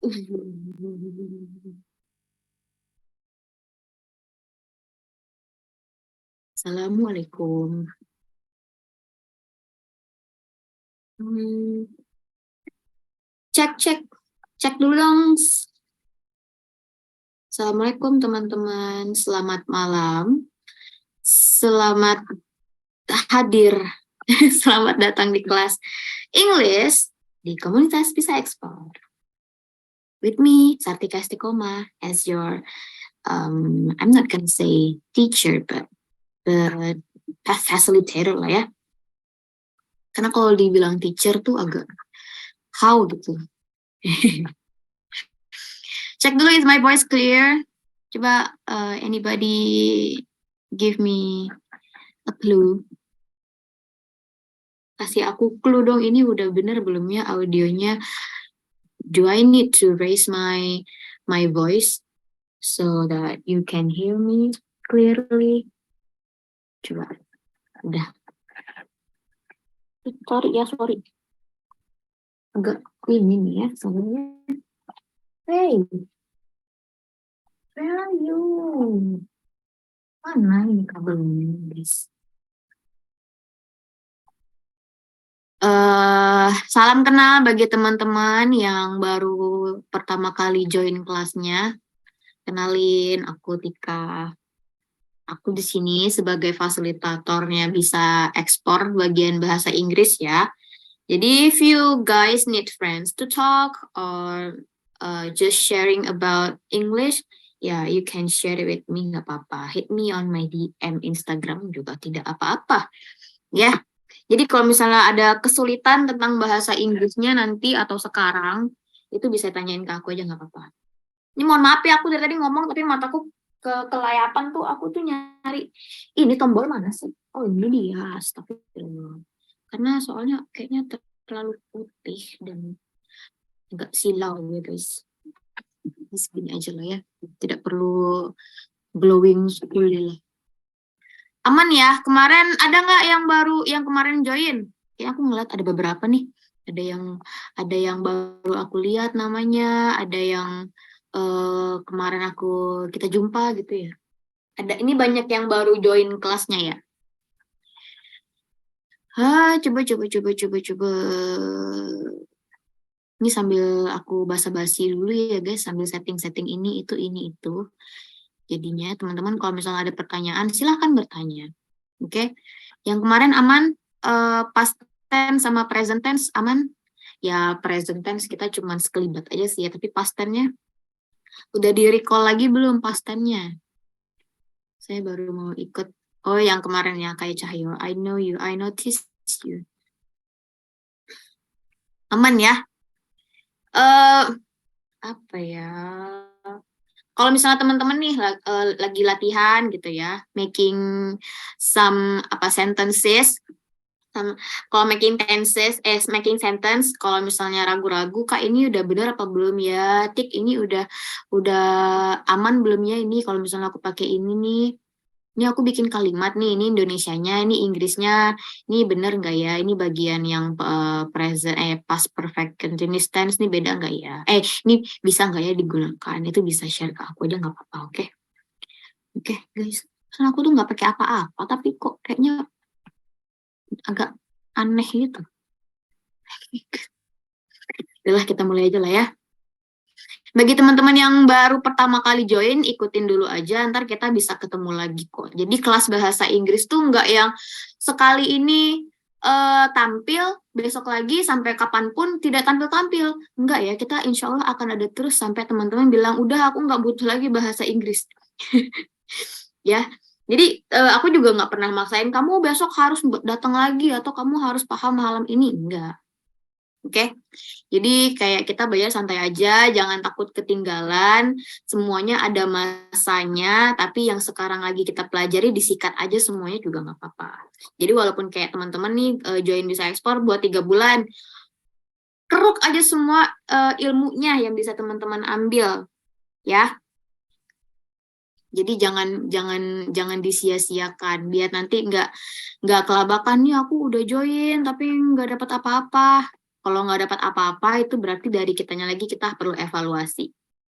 Assalamualaikum. Hmm, cek cek cek dulu dong. Assalamualaikum teman-teman. Selamat malam. Selamat hadir. Selamat datang di kelas English di komunitas Bisa Ekspor. With me, Sartika Istiqomah, as your I'm not gonna say teacher, but facilitator lah ya. Karena kalau dibilang teacher tuh agak how gitu. Cek dulu, is my voice clear? Coba anybody give me a clue. Kasih aku clue dong, ini udah bener belum ya audionya? Do I need to raise my voice so that you can hear me clearly? Coba, udah. Sorry. Agak ini nih ya, soalnya. Hey, where are you? Mana ini kabelnya, guys? Salam kenal bagi teman-teman yang baru pertama kali join kelasnya. Kenalin, aku Tika. Aku di sini sebagai fasilitatornya Bisa Ekspor bagian bahasa Inggris ya. Jadi if you guys need friends to talk or just sharing about English, ya you can share it with me, nggak apa-apa. Hit me on my DM Instagram juga tidak apa-apa. Ya, jadi kalau misalnya ada kesulitan tentang bahasa Inggrisnya nanti atau sekarang, itu bisa tanyain ke aku aja nggak apa-apa. Ini mohon maaf ya, aku dari tadi ngomong tapi mataku ke kelayapan tuh, aku tuh nyari, ini tombol mana sih? Oh ini dia, astagfirullah. Karena soalnya kayaknya terlalu putih dan agak silau ya guys. Segini aja lah ya, tidak perlu glowing sekali lah. Aman ya, kemarin ada nggak yang baru yang kemarin join? Ya aku ngeliat ada beberapa nih. Ada yang baru aku lihat namanya, ada yang kemarin kita jumpa gitu ya. Ini banyak yang baru join kelasnya ya. Coba. Ini sambil aku basa-basi dulu ya guys, sambil setting-setting ini itu. Jadinya teman-teman kalau misalnya ada pertanyaan silahkan bertanya. Oke, yang kemarin aman, past tense sama present tense aman? Ya present tense kita cuma sekelibat aja sih ya, tapi past tense-nya udah di recall lagi belum past tense-nya? Saya baru mau ikut. Oh yang kemarin ya kayak Cahyo, I know you, I noticed you. Aman ya? eh Apa ya? Kalau misalnya teman-teman nih lagi latihan gitu ya, making some sentences. Kalau making sentence, kalau misalnya ragu-ragu, Kak ini udah bener apa belum ya? Tik ini udah aman belum ya ini? Kalau misalnya aku pakai ini nih, ini aku bikin kalimat nih, ini Indonesianya, ini Inggrisnya, ini bener nggak ya? Ini bagian yang present, past perfect continuous tense nih beda nggak ya? Ini bisa nggak ya digunakan? Itu bisa share ke aku aja nggak apa-apa, oke? Oke, guys. Soalnya aku tuh nggak pakai apa-apa, tapi kok kayaknya agak aneh gitu. Udah kita mulai aja lah ya. Bagi teman-teman yang baru pertama kali join, ikutin dulu aja, ntar kita bisa ketemu lagi kok. Jadi kelas bahasa Inggris tuh nggak yang sekali ini tampil, besok lagi sampai kapanpun tidak tampil-tampil. Enggak ya, kita insya Allah akan ada terus sampai teman-teman bilang, udah aku nggak butuh lagi bahasa Inggris. Ya, jadi aku juga nggak pernah maksain, kamu besok harus datang lagi atau kamu harus paham malam ini. Enggak. Oke, jadi kayak kita belajar santai aja, jangan takut ketinggalan. Semuanya ada masanya, tapi yang sekarang lagi kita pelajari disikat aja semuanya juga nggak apa-apa. Jadi walaupun kayak teman-teman nih join Bisa Ekspor buat 3 bulan, keruk aja semua ilmunya yang bisa teman-teman ambil, ya. Jadi jangan disia-siakan, biar nanti nggak kelabakan nih aku udah join tapi nggak dapat apa-apa. Kalau nggak dapat apa-apa itu berarti dari kitanya lagi kita perlu evaluasi.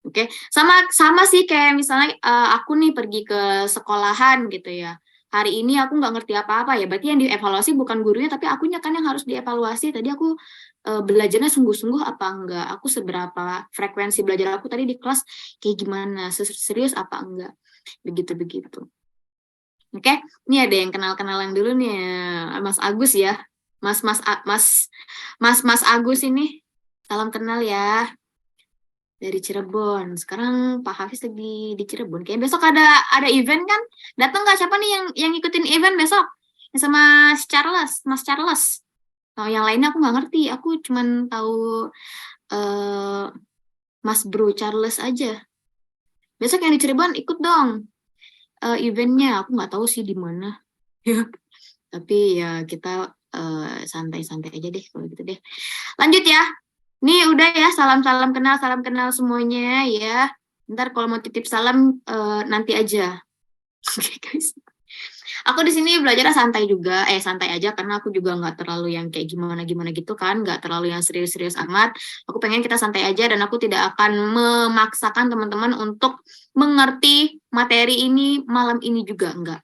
Oke, sama sih kayak misalnya aku nih pergi ke sekolahan gitu ya. Hari ini aku nggak ngerti apa-apa ya, berarti yang dievaluasi bukan gurunya tapi akunya kan yang harus dievaluasi. Tadi aku belajarnya sungguh-sungguh apa enggak? Aku seberapa frekuensi belajar aku tadi di kelas kayak gimana? Serius apa enggak? Begitu-begitu. Oke, ini ada yang kenal-kenalan dulu nih, Mas Agus ya. Mas Agus ini. Salam kenal ya dari Cirebon. Sekarang Pak Hafiz lagi di Cirebon. Kayak besok ada event kan? Datang nggak siapa nih yang ikutin event besok? Yang sama Mas Charles. Oh, yang lainnya aku nggak ngerti. Aku cuman tahu eh, Mas Bro Charles aja. Besok yang di Cirebon ikut dong eventnya. Aku nggak tahu sih di mana. Ya, tapi ya kita santai-santai aja deh kalau gitu deh. Lanjut ya. Nih udah ya, salam kenal semuanya ya. Ntar kalau mau titip salam nanti aja. Oke guys. Aku di sini belajarnya santai juga, santai aja karena aku juga nggak terlalu yang kayak gimana-gimana gitu kan, nggak terlalu yang serius-serius amat. Aku pengen kita santai aja dan aku tidak akan memaksakan teman-teman untuk mengerti materi ini malam ini juga enggak.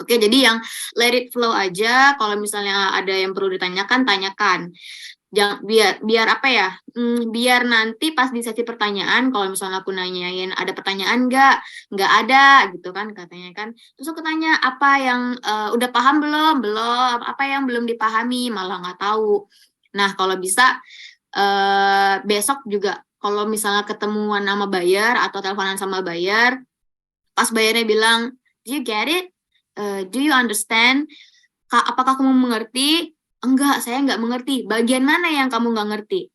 Oke, jadi yang let it flow aja. Kalau misalnya ada yang perlu ditanyakan, tanyakan. Jangan biar apa ya? Biar nanti pas di sesi pertanyaan, kalau misalnya aku nanyain ada pertanyaan nggak ada gitu kan katanya kan. Terus aku tanya apa yang udah paham belum, apa yang belum dipahami, malah nggak tahu. Nah kalau bisa besok juga kalau misalnya ketemuan sama buyer atau teleponan sama buyer, pas bayarnya bilang, do you get it? Do you understand? Apakah kamu mengerti? Enggak, saya nggak mengerti. Bagian mana yang kamu nggak ngerti?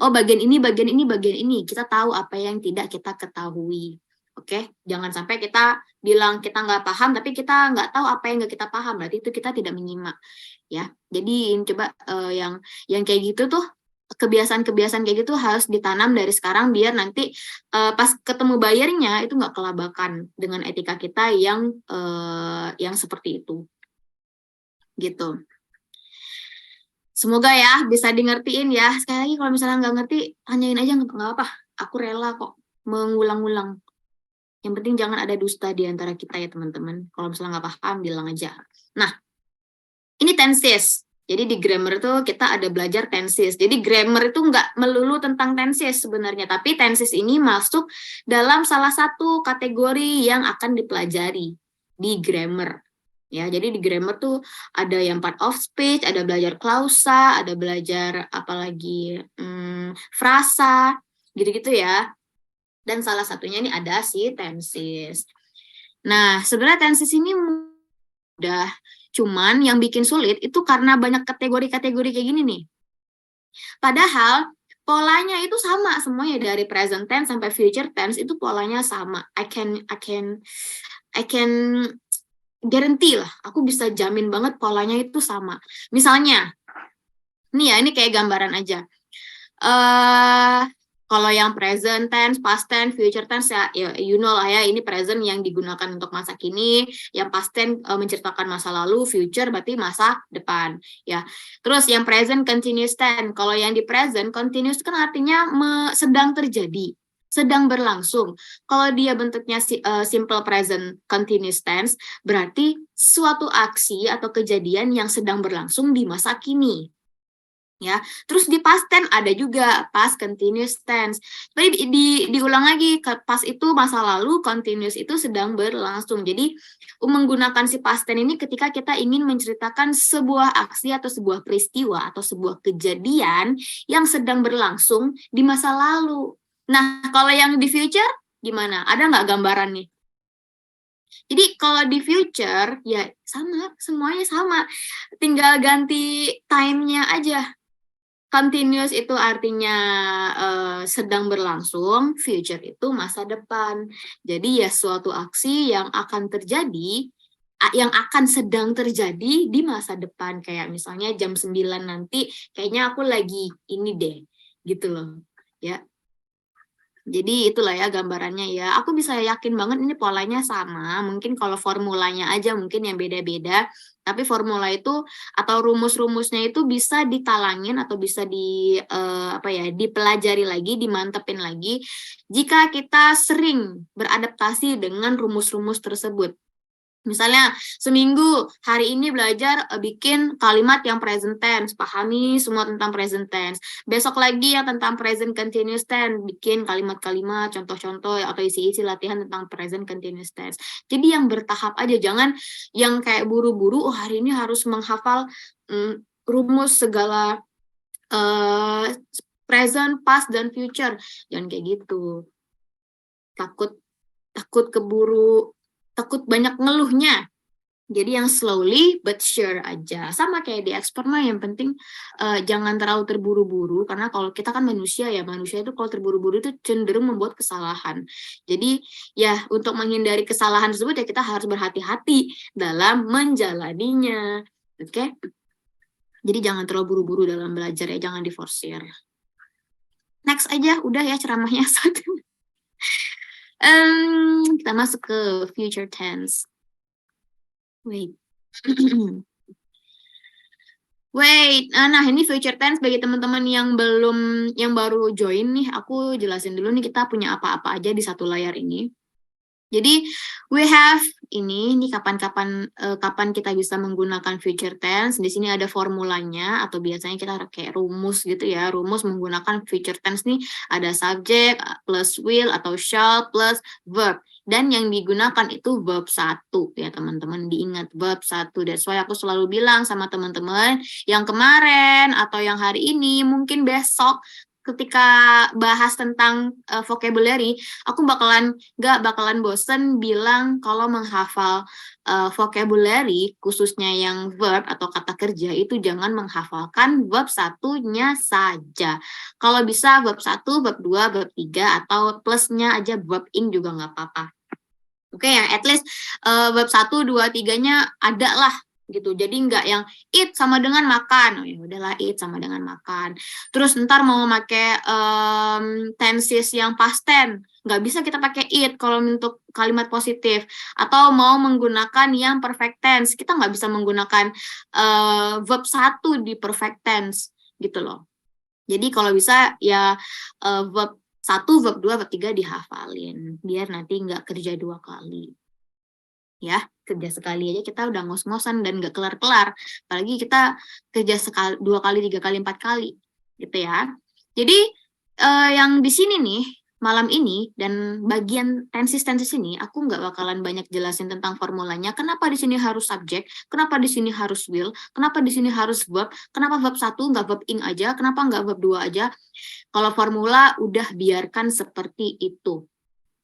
Oh, bagian ini, bagian ini, bagian ini. Kita tahu apa yang tidak kita ketahui. Oke, jangan sampai kita bilang kita nggak paham, tapi kita nggak tahu apa yang nggak kita paham. Berarti itu kita tidak menyimak. Ya, jadi coba yang kayak gitu tuh kebiasaan-kebiasaan kayak gitu harus ditanam dari sekarang biar nanti pas ketemu bayarnya itu nggak kelabakan dengan etika kita yang seperti itu gitu. Semoga ya bisa di ngertiin ya. Sekali lagi kalau misalnya nggak ngerti tanyain aja nggak apa, aku rela kok mengulang-ulang. Yang penting jangan ada dusta di antara kita ya teman-teman. Kalau misalnya nggak paham bilang aja. Nah, ini tenses. Jadi di grammar itu kita ada belajar tenses. Jadi grammar itu nggak melulu tentang tenses sebenarnya, tapi tenses ini masuk dalam salah satu kategori yang akan dipelajari di grammar. Ya, jadi di grammar tuh ada yang part of speech, ada belajar klausa, ada belajar apalagi frasa, gitu-gitu ya. Dan salah satunya ini ada si tenses. Nah, sebenarnya tenses ini mudah. Cuman yang bikin sulit itu karena banyak kategori-kategori kayak gini nih. Padahal polanya itu sama semuanya dari present tense sampai future tense itu polanya sama. I can guarantee lah, aku bisa jamin banget polanya itu sama. Misalnya, nih ya, ini kayak gambaran aja. Kalau yang present tense, past tense, future tense ya you know lah ya, ini present yang digunakan untuk masa kini, yang past tense menceritakan masa lalu, future berarti masa depan ya. Terus yang present continuous tense, kalau yang di present continuous kan artinya sedang terjadi, sedang berlangsung. Kalau dia bentuknya simple present continuous tense, berarti suatu aksi atau kejadian yang sedang berlangsung di masa kini. Ya, terus di past tense ada juga past continuous tense. Tapi diulang lagi, past itu masa lalu, continuous itu sedang berlangsung. Jadi menggunakan si past tense ini ketika kita ingin menceritakan sebuah aksi atau sebuah peristiwa atau sebuah kejadian yang sedang berlangsung di masa lalu. Nah, kalau yang di future gimana? Ada nggak gambaran nih? Jadi kalau di future ya sama, semuanya sama. Tinggal ganti time-nya aja. Continuous itu artinya sedang berlangsung, future itu masa depan. Jadi ya suatu aksi yang akan terjadi, yang akan sedang terjadi di masa depan. Kayak misalnya jam 9 nanti, kayaknya aku lagi ini deh, gitu loh. Ya. Jadi itulah ya gambarannya ya. Aku bisa yakin banget ini polanya sama. Mungkin kalau formulanya aja mungkin yang beda-beda. Tapi formula itu atau rumus-rumusnya itu bisa ditalangin atau bisa dipelajari lagi, dimantepin lagi jika kita sering beradaptasi dengan rumus-rumus tersebut. Misalnya seminggu hari ini belajar bikin kalimat yang present tense, pahami semua tentang present tense. Besok lagi yang tentang present continuous tense, bikin kalimat-kalimat, contoh-contoh atau isi-isi latihan tentang present continuous tense. Jadi yang bertahap aja, jangan yang kayak buru-buru, oh hari ini harus menghafal rumus segala present, past, dan future. Jangan kayak gitu. Takut keburu, takut banyak ngeluhnya. Jadi yang slowly but sure aja. Sama kayak di ekspor mah yang penting jangan terlalu terburu-buru. Karena kalau kita kan manusia ya, manusia itu kalau terburu-buru itu cenderung membuat kesalahan. Jadi ya untuk menghindari kesalahan tersebut ya kita harus berhati-hati dalam menjalaninya. Oke? Jadi jangan terlalu buru-buru dalam belajar ya, jangan diforsir. Next aja, udah ya ceramahnya satu. Kita masuk ke future tense. Wait. Nah ini future tense bagi teman-teman yang baru join nih, aku jelasin dulu nih kita punya apa-apa aja di satu layar ini. Jadi we have ini kapan kita bisa menggunakan future tense. Di sini ada formulanya atau biasanya kita kayak rumus gitu ya. Rumus menggunakan future tense nih ada subject plus will atau shall plus verb. Dan yang digunakan itu verb 1 ya teman-teman. Diingat verb 1. That's why aku selalu bilang sama teman-teman yang kemarin atau yang hari ini mungkin besok ketika bahas tentang vocabulary, aku gak bakalan bosen bilang kalau menghafal vocabulary, khususnya yang verb atau kata kerja, itu jangan menghafalkan verb satunya saja. Kalau bisa verb 1, verb 2, verb 3, atau plusnya aja verb ing juga nggak apa-apa. Oke ya, at least verb 1, 2, 3-nya ada lah gitu. Jadi nggak yang eat sama dengan makan. Oh ya udahlah eat sama dengan makan. Terus ntar mau pakai tenses yang past tense, nggak bisa kita pakai it kalau untuk kalimat positif. Atau mau menggunakan yang perfect tense, kita nggak bisa menggunakan verb 1 di perfect tense gitu loh. Jadi kalau bisa ya verb 1, verb 2, verb 3 dihafalin biar nanti nggak kerja 2 kali. Ya, kerja sekali aja kita udah ngos-ngosan dan gak kelar-kelar. Apalagi kita kerja 2 kali, 3 kali, 4 kali. Gitu ya. Jadi, yang di sini nih, malam ini, dan bagian tenses-tenses ini, aku nggak bakalan banyak jelasin tentang formulanya. Kenapa di sini harus subjek, kenapa di sini harus will, kenapa di sini harus verb, kenapa verb 1 nggak verb ing aja, kenapa nggak verb 2 aja. Kalau formula, udah biarkan seperti itu.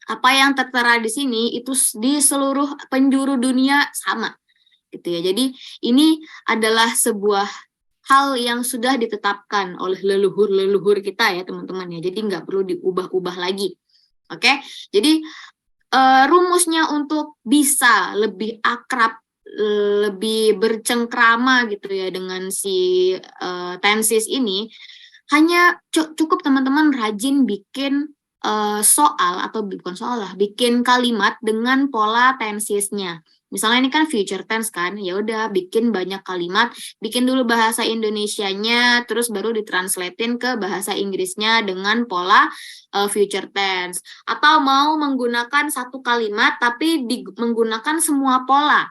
Apa yang tertera di sini itu di seluruh penjuru dunia sama gitu ya. Jadi ini adalah sebuah hal yang sudah ditetapkan oleh leluhur-leluhur kita ya teman-teman ya. Jadi nggak perlu diubah-ubah lagi. Oke, jadi rumusnya untuk bisa lebih akrab, lebih bercengkrama gitu ya dengan si tenses ini, hanya cukup teman-teman rajin bikin soal atau bukan soal lah, bikin kalimat dengan pola tensesnya. Misalnya ini kan future tense kan, ya udah bikin banyak kalimat, bikin dulu bahasa Indonesianya, terus baru ditranslatein ke bahasa Inggrisnya dengan pola future tense. Atau mau menggunakan satu kalimat tapi menggunakan semua pola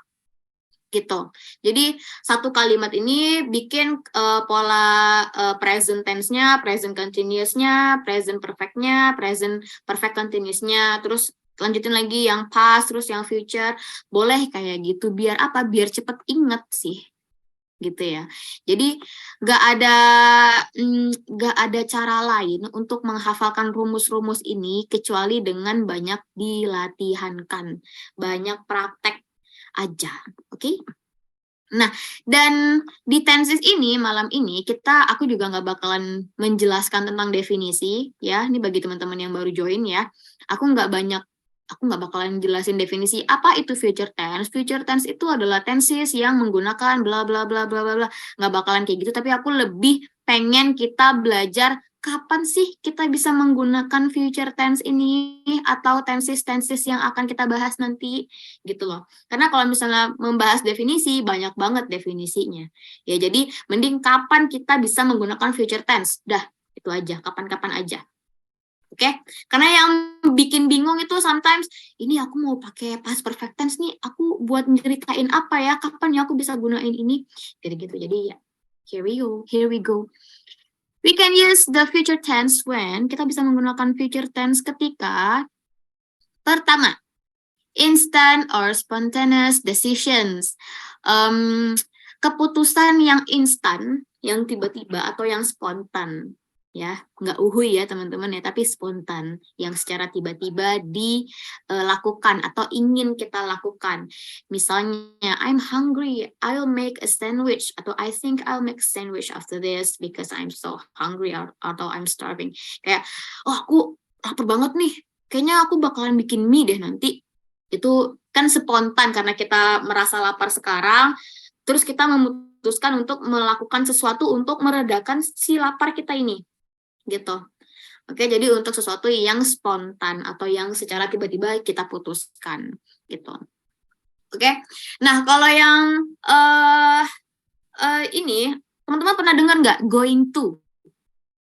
gitu. Jadi satu kalimat ini bikin pola present tense-nya, present continuous-nya, present perfect-nya, present perfect continuous-nya, terus lanjutin lagi yang past, terus yang future. Boleh kayak gitu biar apa? Biar cepet inget sih. Gitu ya. Jadi nggak ada cara lain untuk menghafalkan rumus-rumus ini kecuali dengan banyak dilatihankan, banyak praktek aja, oke? Nah, dan di tenses ini malam ini aku juga nggak bakalan menjelaskan tentang definisi ya. Ini bagi teman-teman yang baru join ya. Aku nggak bakalan jelasin definisi apa itu future tense. Future tense itu adalah tenses yang menggunakan bla bla bla bla bla bla. Nggak bakalan kayak gitu. Tapi aku lebih pengen kita belajar kapan sih kita bisa menggunakan future tense ini atau tenses-tenses yang akan kita bahas nanti gitu loh. Karena kalau misalnya membahas definisi, banyak banget definisinya. Ya, jadi mending kapan kita bisa menggunakan future tense. Dah, itu aja, kapan-kapan aja. Oke, karena yang bikin bingung itu sometimes, ini aku mau pakai past perfect tense nih, aku buat nyeritain apa ya, kapan ya aku bisa gunain ini, gitu-gitu. Jadi ya, here we go. We can use the future tense when kita bisa menggunakan future tense ketika pertama, instant or spontaneous decisions. Keputusan yang instan, yang tiba-tiba atau yang spontan, ya, nggak uhui ya teman-teman ya, tapi spontan, yang secara tiba-tiba dilakukan atau ingin kita lakukan. Misalnya, I'm hungry, I'll make a sandwich, atau I think I'll make a sandwich after this because I'm so hungry atau I'm starving. Kayak, oh aku lapar banget nih, kayaknya aku bakalan bikin mie deh nanti. Itu kan spontan karena kita merasa lapar sekarang, terus kita memutuskan untuk melakukan sesuatu untuk meredakan si lapar kita ini, gitu. Oke, jadi untuk sesuatu yang spontan atau yang secara tiba-tiba kita putuskan, gitu. Oke, nah kalau yang ini, teman-teman pernah dengar nggak going to?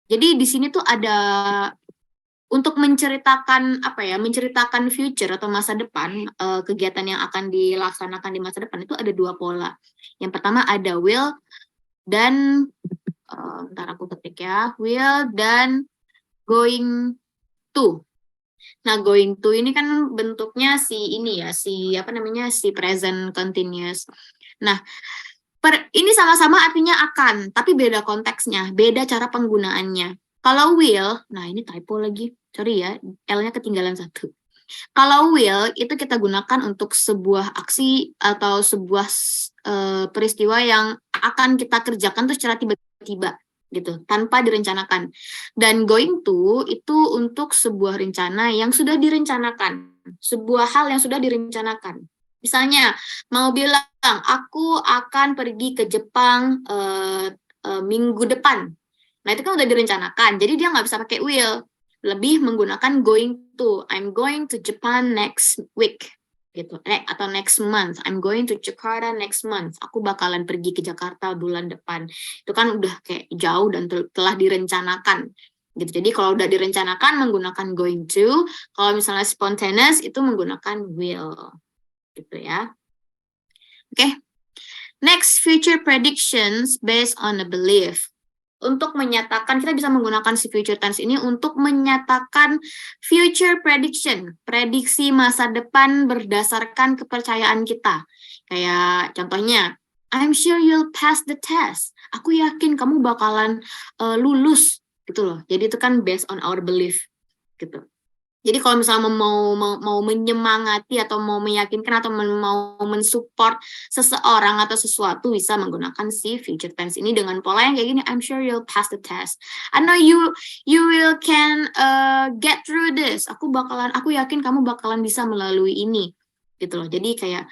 Jadi di sini tuh ada untuk menceritakan menceritakan future atau masa depan, kegiatan yang akan dilaksanakan di masa depan itu ada dua pola. Yang pertama ada will dan ntar aku ketik ya, will dan going to. Nah, going to ini kan bentuknya si present continuous. Nah, ini sama-sama artinya akan, tapi beda konteksnya, beda cara penggunaannya. Kalau will, nah ini typo lagi, sorry ya, L-nya ketinggalan satu. Kalau will, itu kita gunakan untuk sebuah aksi atau sebuah peristiwa yang akan kita kerjakan tuh secara tiba-tiba, gitu, tanpa direncanakan. Dan going to, itu untuk sebuah rencana yang sudah direncanakan, sebuah hal yang sudah direncanakan. Misalnya, mau bilang, aku akan pergi ke Jepang minggu depan. Nah, itu kan udah direncanakan, jadi dia nggak bisa pakai will. Lebih menggunakan going to. I'm going to Japan next week. Gitu. Atau next month. I'm going to Jakarta next month. Aku bakalan pergi ke Jakarta bulan depan. Itu kan udah kayak jauh dan telah direncanakan. Gitu. Jadi kalau udah direncanakan menggunakan going to. Kalau misalnya spontaneous itu menggunakan will. Gitu ya. Oke. Next, future predictions based on a belief. Untuk menyatakan, kita bisa menggunakan si future tense ini untuk menyatakan future prediction, prediksi masa depan berdasarkan kepercayaan kita. Kayak contohnya, I'm sure you'll pass the test. Aku yakin kamu bakalan lulus, gitu loh. Jadi itu kan based on our belief, gitu. Jadi kalau misalnya mau menyemangati atau mau meyakinkan atau mau mensupport seseorang atau sesuatu, bisa menggunakan si future tense ini dengan pola yang kayak gini. I'm sure you'll pass the test. I know you will can get through this. Aku yakin kamu bakalan bisa melalui ini, gitu loh. Jadi kayak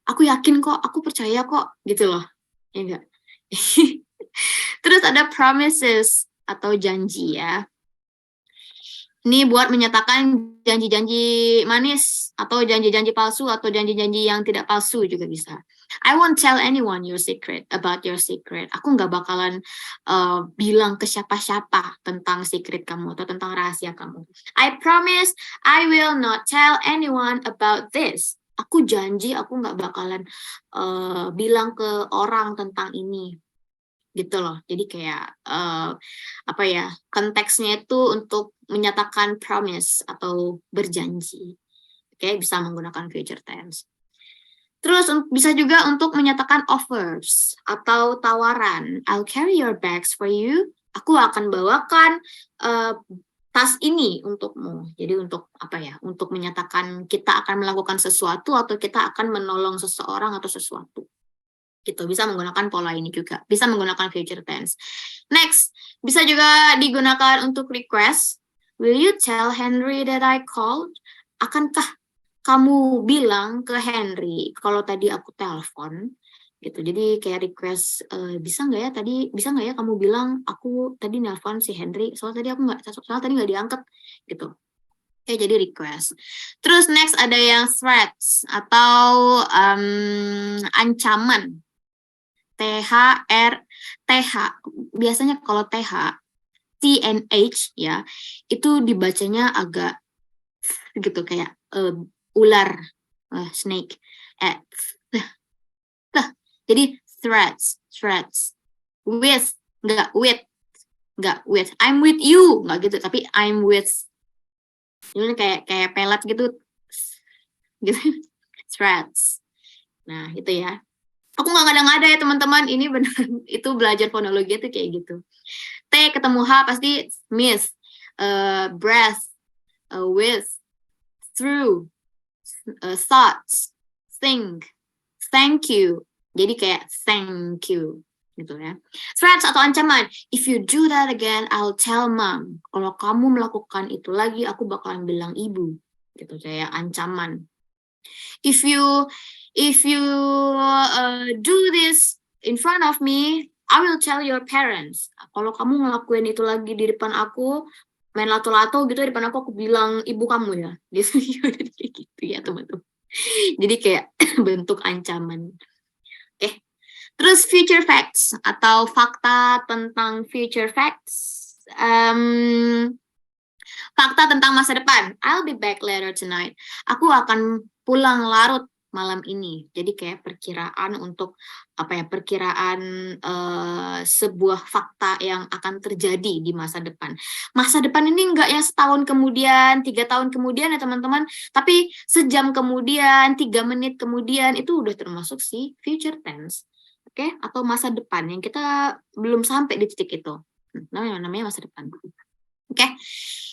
aku yakin kok, aku percaya kok, gitu loh. Ya enggak? Terus ada promises atau janji ya. Ini buat menyatakan janji-janji manis atau janji-janji palsu atau janji-janji yang tidak palsu juga bisa. I won't tell anyone your secret about your secret. Aku nggak bakalan bilang ke siapa-siapa tentang secret kamu atau tentang rahasia kamu. I promise I will not tell anyone about this. Aku janji aku nggak bakalan bilang ke orang tentang ini. Gitu loh. Jadi kayak konteksnya itu untuk menyatakan promise atau berjanji. Oke, bisa menggunakan future tense. Terus bisa juga untuk menyatakan offers atau tawaran. I'll carry your bags for you. Aku akan bawakan tas ini untukmu. Jadi untuk untuk menyatakan kita akan melakukan sesuatu atau kita akan menolong seseorang atau sesuatu. Gitu, bisa menggunakan pola ini juga. Bisa menggunakan future tense. Next, bisa juga digunakan untuk request. Will you tell Henry that I called? Akankah kamu bilang ke Henry kalau tadi aku telepon? gitu. Jadi kayak request, bisa nggak ya kamu bilang aku tadi nelpon si Henry, soalnya tadi nggak diangkat gitu. Oke, jadi request. Terus next ada yang threats atau ancaman. TH, biasanya kalau TNH ya, itu dibacanya agak gitu kayak ular, snake. Jadi threats. With, nggak with. I'm with you, nggak gitu, tapi I'm with. Ini kayak pelet gitu. Gitu. Threats. Nah, itu ya. Aku nggak ngada-ngada ya teman-teman, ini benar itu belajar fonologi itu kayak gitu. T ketemu H pasti miss, breath, with, through, thoughts, think, thank you. Jadi kayak thank you gitu ya. Threats atau ancaman. If you do that again, I'll tell mom. Kalau kamu melakukan itu lagi, aku bakalan bilang ibu. Gitu kayak ancaman. If you do this in front of me, I will tell your parents. Kalau kamu ngelakuin itu lagi di depan aku, main lato-lato gitu di depan aku bilang ibu kamu ya. Gitu ya teman-teman. Jadi kayak bentuk ancaman. Oke. Terus future facts atau fakta tentang future facts. Fakta tentang masa depan. I'll be back later tonight. Aku akan pulang larut malam ini. Jadi kayak perkiraan untuk perkiraan sebuah fakta yang akan terjadi di masa depan. Masa depan ini enggak ya setahun kemudian, 3 tahun kemudian ya teman-teman, tapi sejam kemudian, 3 menit kemudian itu udah termasuk si future tense. Oke, atau masa depan yang kita belum sampai di titik itu. Namanya masa depan. Oke,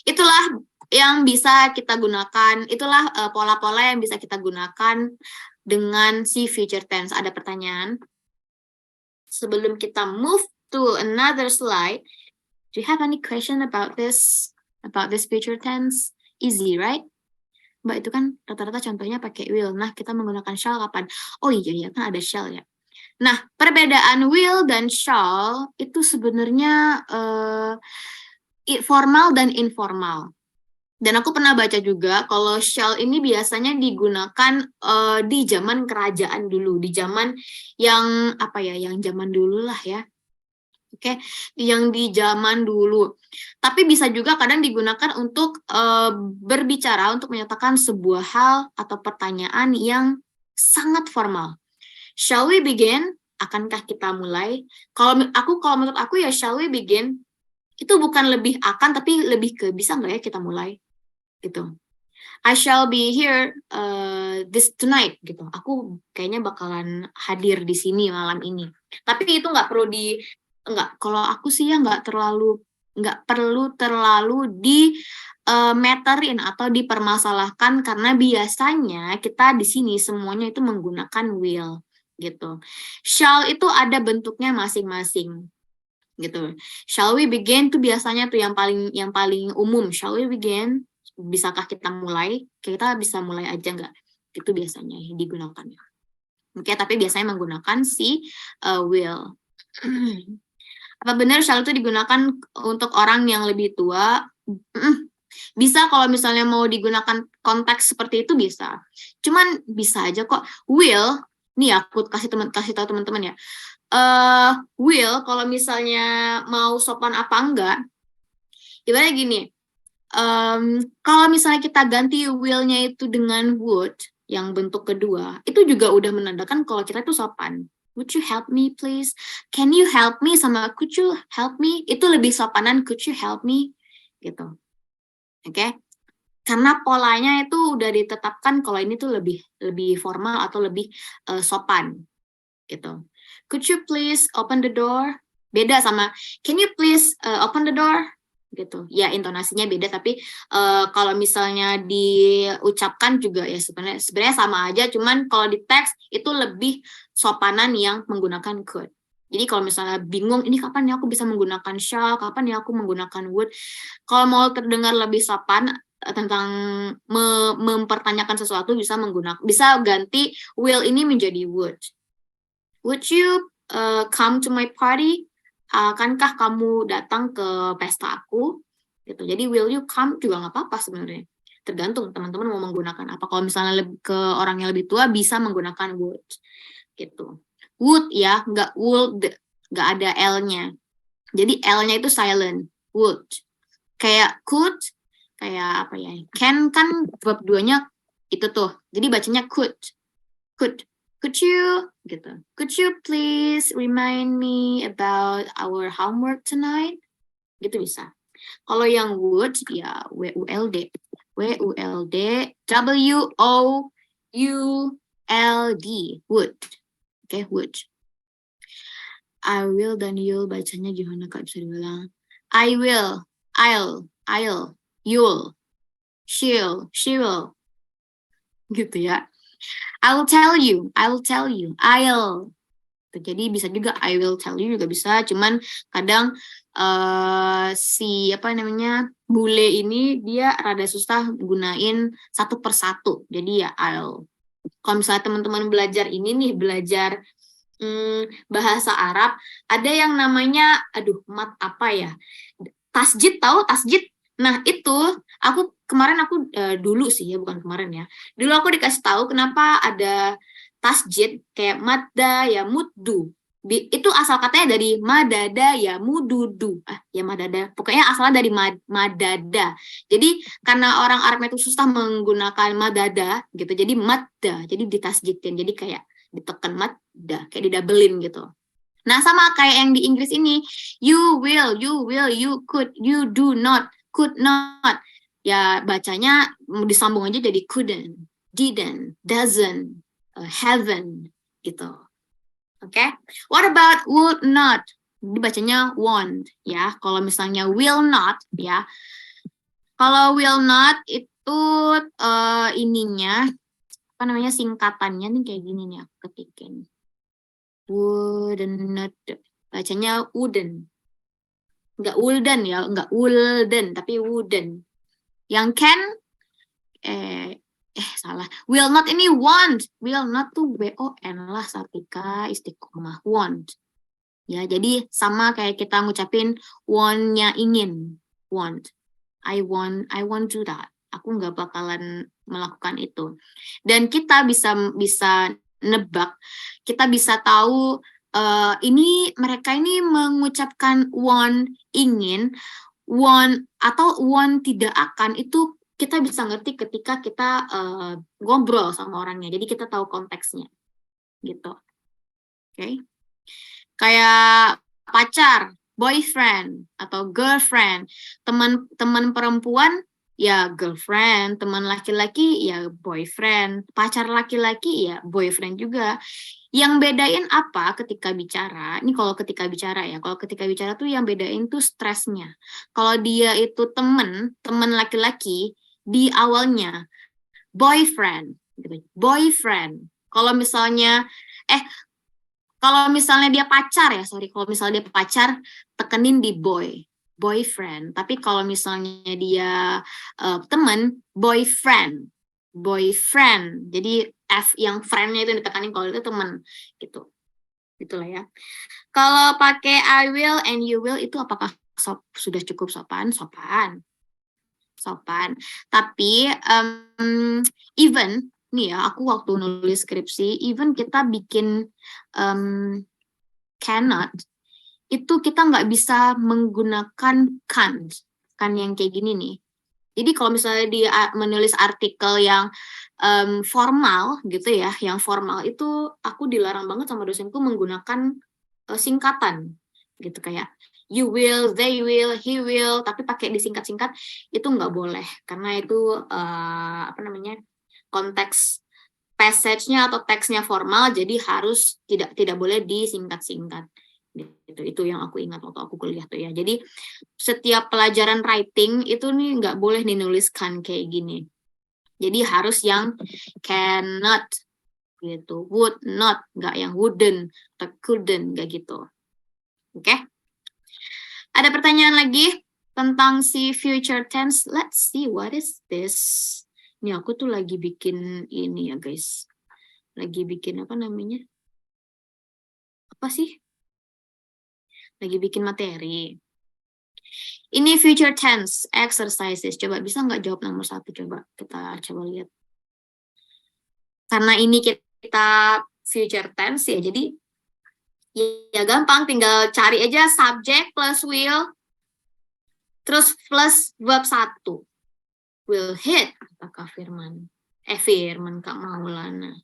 itulah yang bisa kita gunakan, itulah pola-pola yang bisa kita gunakan dengan si future tense. Ada pertanyaan? Sebelum kita move to another slide, do you have any question about this future tense? Easy, right? Mbak, itu kan rata-rata contohnya pakai will. Nah, kita menggunakan shall kapan? Oh iya, kan ada shall ya. Nah, perbedaan will dan shall itu sebenarnya formal dan informal. Dan aku pernah baca juga kalau shall ini biasanya digunakan di zaman kerajaan dulu, di zaman yang yang zaman dulu lah ya. Oke, yang di zaman dulu. Tapi bisa juga kadang digunakan untuk berbicara, untuk menyatakan sebuah hal atau pertanyaan yang sangat formal. Shall we begin? Akankah kita mulai? Kalau menurut aku ya shall we begin itu bukan lebih akan, tapi lebih ke bisa nggak ya kita mulai gitu. I shall be here this tonight gitu. Aku kayaknya bakalan hadir di sini malam ini. Tapi itu kalau aku sih ya nggak perlu terlalu di meterin atau dipermasalahkan, karena biasanya kita di sini semuanya itu menggunakan will gitu. Shall itu ada bentuknya masing-masing gitu. Shall we begin tuh biasanya tuh yang paling umum. Shall we begin? Bisakah kita mulai? Kita bisa mulai aja nggak? Itu biasanya digunakan. Oke, tapi biasanya menggunakan si will. Apa benar shall itu digunakan untuk orang yang lebih tua? Bisa, kalau misalnya mau digunakan konteks seperti itu bisa. Cuman bisa aja kok. Will, nih aku kasih tahu teman-teman ya. Will kalau misalnya mau sopan apa enggak, ibaratnya gini, kalau misalnya kita ganti will-nya itu dengan would yang bentuk kedua, itu juga udah menandakan kalau kita itu sopan. Would you help me please? Can you help me sama could you help me? Itu lebih sopanan could you help me gitu. Oke? Karena polanya itu udah ditetapkan kalau ini tuh lebih formal atau lebih sopan gitu. Could you please open the door? Beda sama can you please open the door? Gitu. Ya intonasinya beda, tapi kalau misalnya diucapkan juga ya sebenarnya sama aja, cuman kalau di teks itu lebih sopanan yang menggunakan could. Jadi kalau misalnya bingung ini kapan ya aku bisa menggunakan shall, kapan ya aku menggunakan would, kalau mau terdengar lebih sopan tentang mempertanyakan sesuatu bisa ganti will ini menjadi would. Would you come to my party? Akankah kamu datang ke pesta aku? Gitu. Jadi will you come juga nggak apa-apa sebenarnya. Tergantung teman-teman mau menggunakan apa. Kalau misalnya ke orang yang lebih tua bisa menggunakan would. Gitu. Would ya, nggak would, nggak ada L-nya. Jadi L-nya itu silent. Would. Kayak could, kayak apa ya? Can kan verb 2-nya itu tuh. Jadi bacanya could. Could you gitu. Could you please remind me about our homework tonight? Gitu bisa. Kalau yang would ya WULD. WULD WOULD would. Oke, would. I will dan you'll bacanya gimana Kak, bisa dibilang? I will, I'll, you'll, she will. Gitu ya. I will tell you, I'll. Jadi bisa juga I will tell you juga bisa, cuman kadang si apa namanya bule ini dia rada susah gunain satu persatu. Jadi ya I'll. Kalau misalnya teman-teman belajar ini nih, belajar bahasa Arab, ada yang namanya, mat apa ya? Tasjid, tahu tasjid? Nah itu kemarin aku dulu sih ya, bukan kemarin ya. Dulu aku dikasih tahu kenapa ada tasjid kayak madda ya muddu. Itu asal katanya dari madada ya mududu. Ya madada. Pokoknya asalnya dari madada. Jadi karena orang Arab itu susah menggunakan madada gitu. Jadi madda. Jadi ditasjidin. Jadi kayak ditekan madda, kayak didabelin gitu. Nah, sama kayak yang di Inggris ini, you will, you could, you do not, could not. Ya, bacanya disambung aja jadi couldn't, didn't, doesn't, haven't, gitu. Oke? Okay? What about would not? Dibacanya won't, ya. Kalau misalnya will not, ya. Kalau will not itu ininya, apa namanya, singkatannya nih kayak gini nih, aku ketikin. Wouldn't, bacanya wouldn't. Nggak wouldn't ya, nggak wouldn't, tapi wouldn't. Yang can, salah. Will not ini want. Will not tuh W-O-N lah, Sartika, istiqomah, want. Ya, jadi sama kayak kita ngucapin want-nya ingin. Want. I want to that. Aku nggak bakalan melakukan itu. Dan kita bisa nebak, kita bisa tahu ini mereka ini mengucapkan want ingin, want atau want tidak akan, itu kita bisa ngerti ketika kita ngobrol sama orangnya. Jadi kita tahu konteksnya, gitu. Oke, okay? Kayak pacar, boyfriend atau girlfriend, teman perempuan ya girlfriend, teman laki-laki ya boyfriend, pacar laki-laki ya boyfriend juga. Yang bedain apa ketika bicara? Ini kalau ketika bicara ya, kalau ketika bicara tuh yang bedain tuh stresnya. Kalau dia itu teman laki-laki di awalnya boyfriend, gitu. Boyfriend. Kalau misalnya dia pacar ya, kalau misalnya dia pacar, tekenin di boyfriend. Tapi kalau misalnya dia teman, boyfriend. Jadi F yang friend-nya itu ditekanin, kalau itu teman, gitu. Itulah ya. Kalau pakai I will and you will itu apakah sudah cukup sopan? Sopan. Tapi even nih ya, aku waktu nulis skripsi, even kita bikin cannot, itu kita nggak bisa menggunakan can't, kan yang kayak gini nih. Jadi kalau misalnya dia menulis artikel yang formal gitu ya, yang formal itu aku dilarang banget sama dosenku menggunakan singkatan gitu, kayak you will, they will, he will, tapi pakai disingkat-singkat itu nggak boleh, karena itu konteks passage-nya atau teksnya formal, jadi harus tidak boleh disingkat-singkat. Gitu. Itu yang aku ingat waktu aku kuliah tuh ya. Jadi setiap pelajaran writing itu nih nggak boleh dinuliskan kayak gini. Jadi harus yang cannot gitu, would not, nggak yang wouldn't atau couldn't, nggak gitu. Oke? Okay? Ada pertanyaan lagi tentang si future tense? Let's see, what is this? Ini aku tuh lagi bikin ini ya guys. Lagi bikin apa namanya? Apa sih? Lagi bikin materi. Ini future tense exercises. Coba bisa nggak jawab nomor 1? Coba kita coba lihat. Karena ini kita future tense ya, jadi ya gampang, tinggal cari aja subject plus will, terus plus verb 1. Will hit, apakah Firman? Firman, Kak Maulana.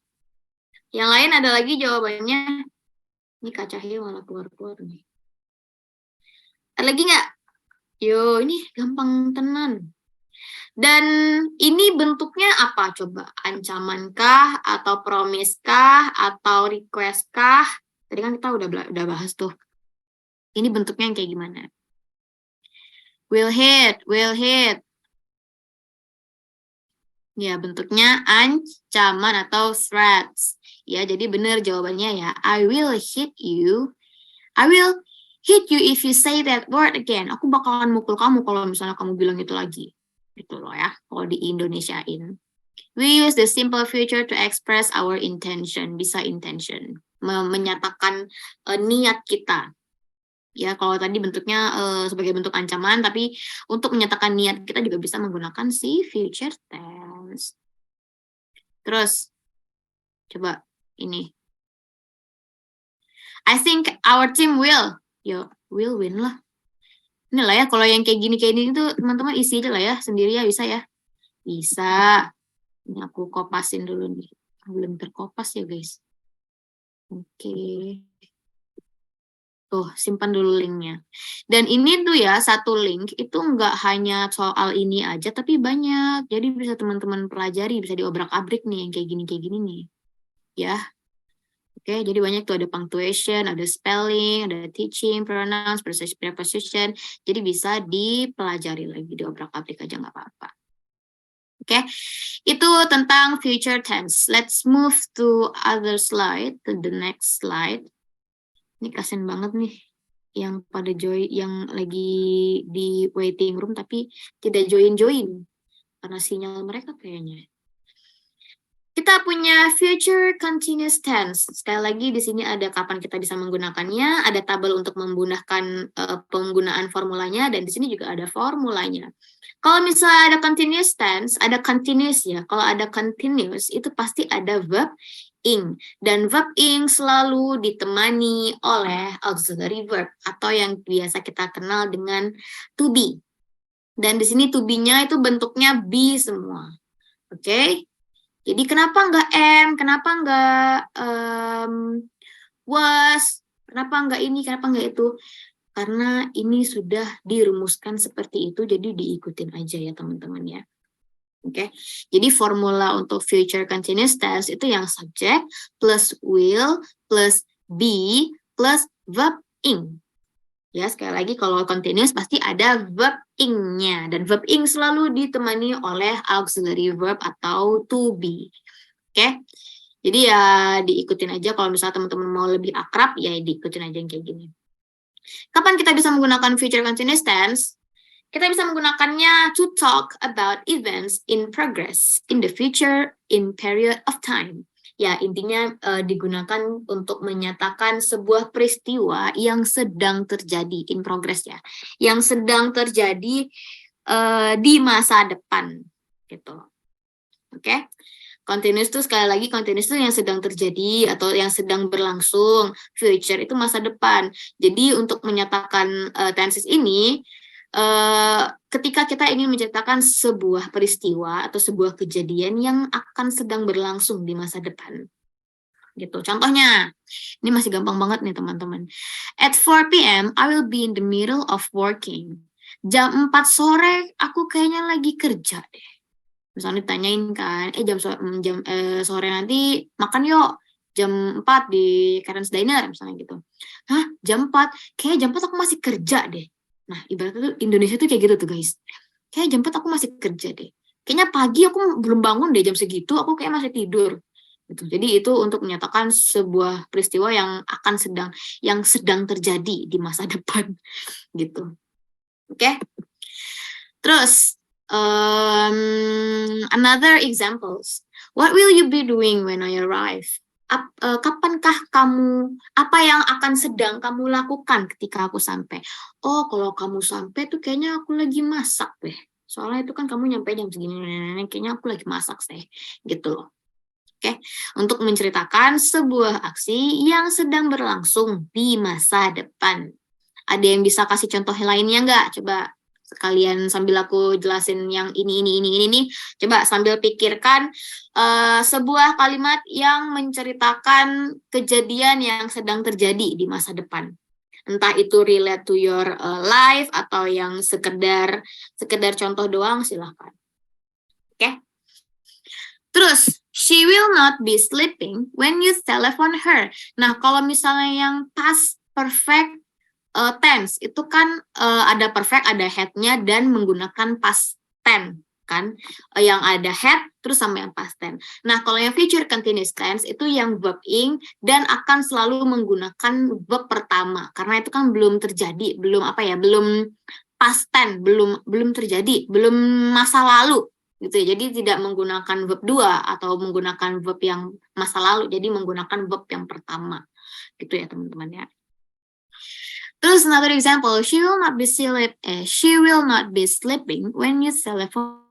Yang lain ada lagi jawabannya. Ini Kak Cahyo malah keluar-keluar nih. Ada lagi nggak? Yo, ini gampang tenan. Dan ini bentuknya apa coba? Ancaman kah? Atau promise kah? Atau request kah? Tadi kan kita udah bahas tuh. Ini bentuknya yang kayak gimana? Will hit, will hit. Ya, bentuknya ancaman atau threats. Ya, jadi benar jawabannya ya. I will hit you. I will hit you if you say that word again. Aku bakalan mukul kamu kalau misalnya kamu bilang itu lagi. Gitu loh ya, kalau di Indonesiain. We use the simple future to express our intention. Bisa intention. Menyatakan niat kita. Ya, kalau tadi bentuknya sebagai bentuk ancaman, tapi untuk menyatakan niat kita juga bisa menggunakan si future tense. Terus, coba ini. I think our team will. Yo, will win lah. Ini lah ya, kalau yang kayak gini tuh teman-teman isi aja lah ya, sendiri ya, bisa ya. Bisa. Ini aku kopasin dulu nih. Belum terkopas ya guys. Oke. Tuh, simpan dulu linknya. Dan ini tuh ya, satu link itu nggak hanya soal ini aja, tapi banyak. Jadi bisa teman-teman pelajari, bisa diobrak-abrik nih yang kayak gini nih. Ya. Oke, jadi banyak tuh, ada punctuation, ada spelling, ada teaching, pronouns, preposition. Jadi bisa dipelajari lagi, diobrak-abrik aja nggak apa-apa. Oke, itu tentang future tense. Let's move to other slide, to the next slide. Ini kasian banget nih yang pada join, yang lagi di waiting room tapi tidak join karena sinyal mereka kayaknya. Kita punya future continuous tense. Sekali lagi di sini ada kapan kita bisa menggunakannya, ada tabel untuk memudahkan penggunaan formulanya, dan di sini juga ada formulanya. Kalau misalnya ada continuous tense, ada continuous ya. Kalau ada continuous itu pasti ada verb ing, dan verb ing selalu ditemani oleh auxiliary verb atau yang biasa kita kenal dengan to be. Dan di sini to be-nya itu bentuknya be semua. Oke? Jadi kenapa nggak am, kenapa nggak was, kenapa nggak ini, kenapa nggak itu? Karena ini sudah dirumuskan seperti itu, jadi diikutin aja ya teman-teman ya. Oke, jadi formula untuk future continuous tense itu yang subject plus will plus be plus verb ing. Ya, sekali lagi kalau continuous pasti ada verb ing-nya, dan verb ing selalu ditemani oleh auxiliary verb atau to be. Oke, jadi ya diikutin aja, kalau misalnya teman-teman mau lebih akrab ya diikutin aja yang kayak gini. Kapan kita bisa menggunakan future continuous tense? Kita bisa menggunakannya to talk about events in progress in the future in period of time. Ya, intinya digunakan untuk menyatakan sebuah peristiwa yang sedang terjadi in progress ya. Yang sedang terjadi di masa depan gitu. Oke. Continuous itu sekali lagi, continuous itu yang sedang terjadi atau yang sedang berlangsung. Future itu masa depan. Jadi untuk menyatakan tenses ini, ketika kita ingin menceritakan sebuah peristiwa atau sebuah kejadian yang akan sedang berlangsung di masa depan. Gitu. Contohnya, ini masih gampang banget nih teman-teman. At 4 p.m. I will be in the middle of working. Jam 4 sore aku kayaknya lagi kerja deh. Misalnya ditanyain kan, jam sore nanti makan yuk, jam 4 di Karen's Diner misalnya gitu. Hah, jam 4? Kayaknya jam 4 aku masih kerja deh. Nah, ibaratnya tuh Indonesia tuh kayak gitu tuh guys. Kayaknya jam 4 aku masih kerja deh. Kayaknya pagi aku belum bangun deh jam segitu, aku kayak masih tidur. Gitu. Jadi itu untuk menyatakan sebuah peristiwa yang sedang terjadi di masa depan gitu. Oke? Terus another examples. What will you be doing when I arrive? Kapankah kamu, apa yang akan sedang kamu lakukan ketika aku sampai? Oh, kalau kamu sampai tuh kayaknya aku lagi masak deh. Soalnya itu kan kamu nyampe jam segini, kayaknya aku lagi masak deh. Gitu loh. Oke, untuk menceritakan sebuah aksi yang sedang berlangsung di masa depan. Ada yang bisa kasih contoh lainnya nggak? Coba sekalian sambil aku jelasin yang ini nih. Coba sambil pikirkan sebuah kalimat yang menceritakan kejadian yang sedang terjadi di masa depan. Entah itu relate to your life atau yang sekedar contoh doang, silahkan. Oke. Terus, she will not be sleeping when you telephone her. Nah, kalau misalnya yang past perfect tense itu kan ada perfect, ada had-nya dan menggunakan past tense kan. Yang ada had terus sama yang past tense. Nah, kalau yang future continuous tense itu yang verb ing dan akan selalu menggunakan verb pertama karena itu kan belum terjadi, belum apa ya, belum past tense, belum terjadi, belum masa lalu gitu ya. Jadi tidak menggunakan verb 2 atau menggunakan verb yang masa lalu, jadi menggunakan verb yang pertama. Gitu ya, teman-teman ya. Terus another example, she will not be sleeping when you telephone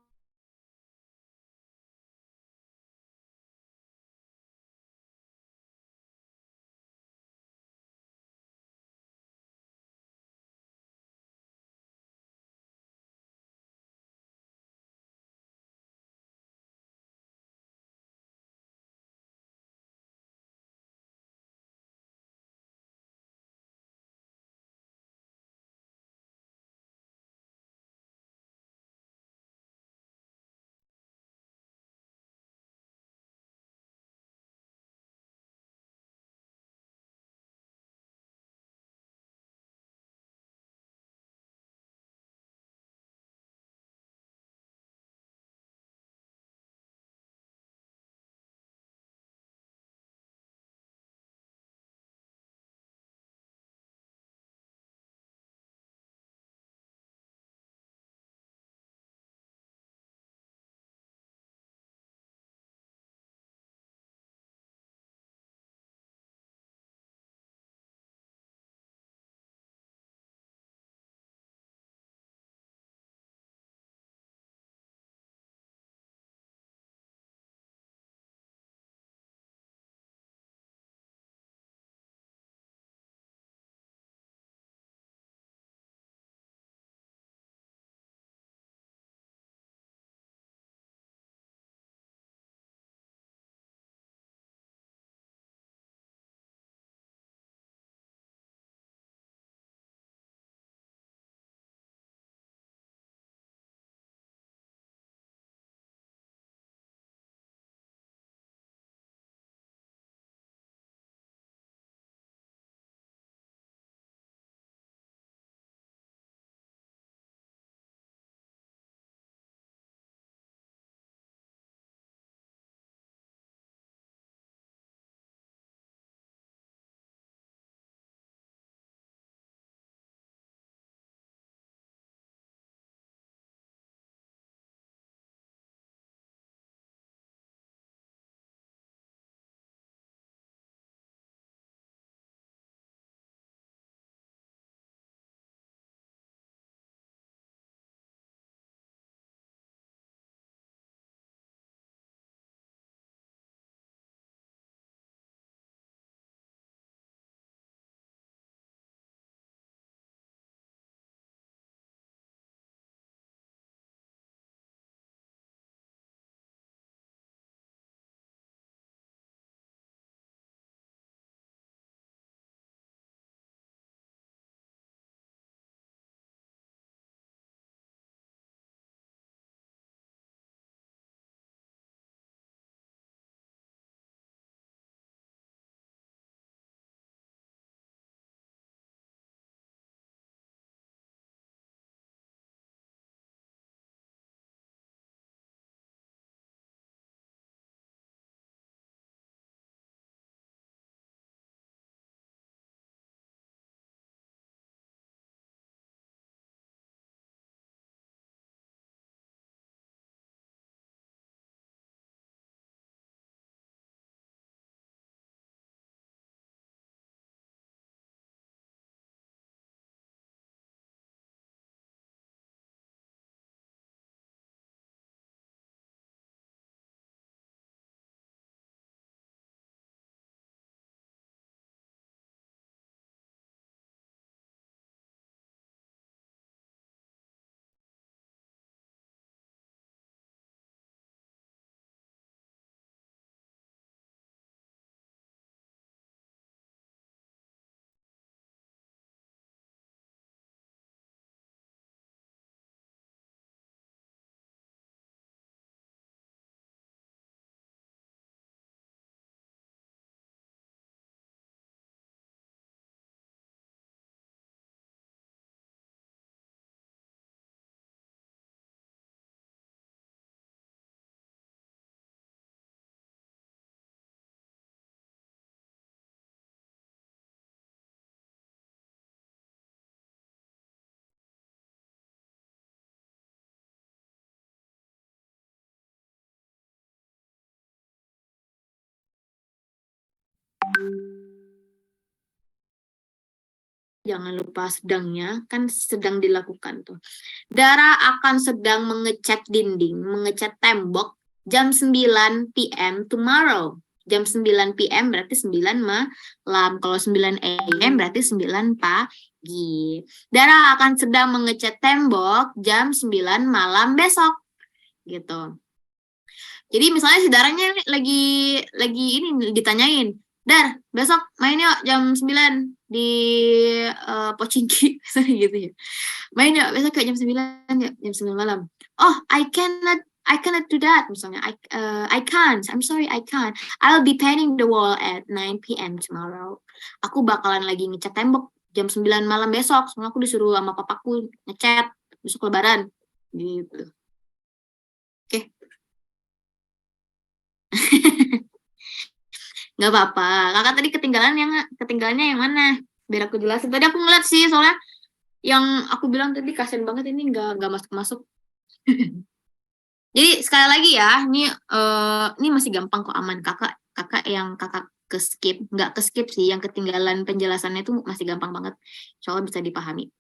Jangan lupa sedangnya, kan sedang dilakukan tuh. Dara akan sedang mengecat dinding, mengecat tembok jam 9 PM tomorrow. Jam 9 PM berarti 9 malam. Kalau 9 AM berarti 9 pagi. Dara akan sedang mengecat tembok jam 9 malam besok. Gitu. Jadi misalnya si Daranya lagi ini ditanyain, Dar, besok main yuk jam 9 di Pochinki, misalnya gitu ya. Main yuk besok kayak jam 9 ya, jam 9 malam. Oh, I cannot do that misalnya. I can't. I'm sorry, I can't. I'll be painting the wall at 9 PM tomorrow. Aku bakalan lagi ngecat tembok jam 9 malam besok. Soalnya aku disuruh sama papaku ngecat besok lebaran. Gitu. Oke. Nggak apa-apa. Kakak tadi ketinggalannya yang mana? Biar aku jelasin. Tadi aku ngeliat sih, soalnya yang aku bilang tadi kasian banget ini nggak masuk-masuk. Jadi sekali lagi ya, ini masih gampang kok, aman. Kakak yang kakak ke-skip, nggak ke-skip sih, yang ketinggalan penjelasannya itu masih gampang banget. Soalnya bisa dipahami.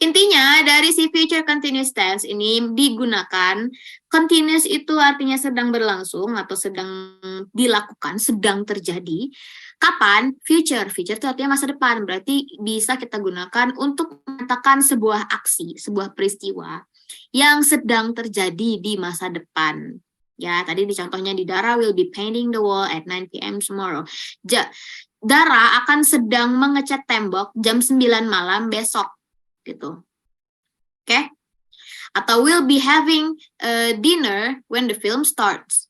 Intinya dari si future continuous tense ini digunakan, continuous itu artinya sedang berlangsung atau sedang dilakukan, sedang terjadi. Kapan? Future. Future itu artinya masa depan, berarti bisa kita gunakan untuk mengatakan sebuah aksi, sebuah peristiwa yang sedang terjadi di masa depan. Ya, tadi di contohnya di Dara will be painting the wall at 9 PM tomorrow. Dara akan sedang mengecat tembok jam 9 malam besok. Gitu. Oke? Atau we'll be having dinner when the film starts.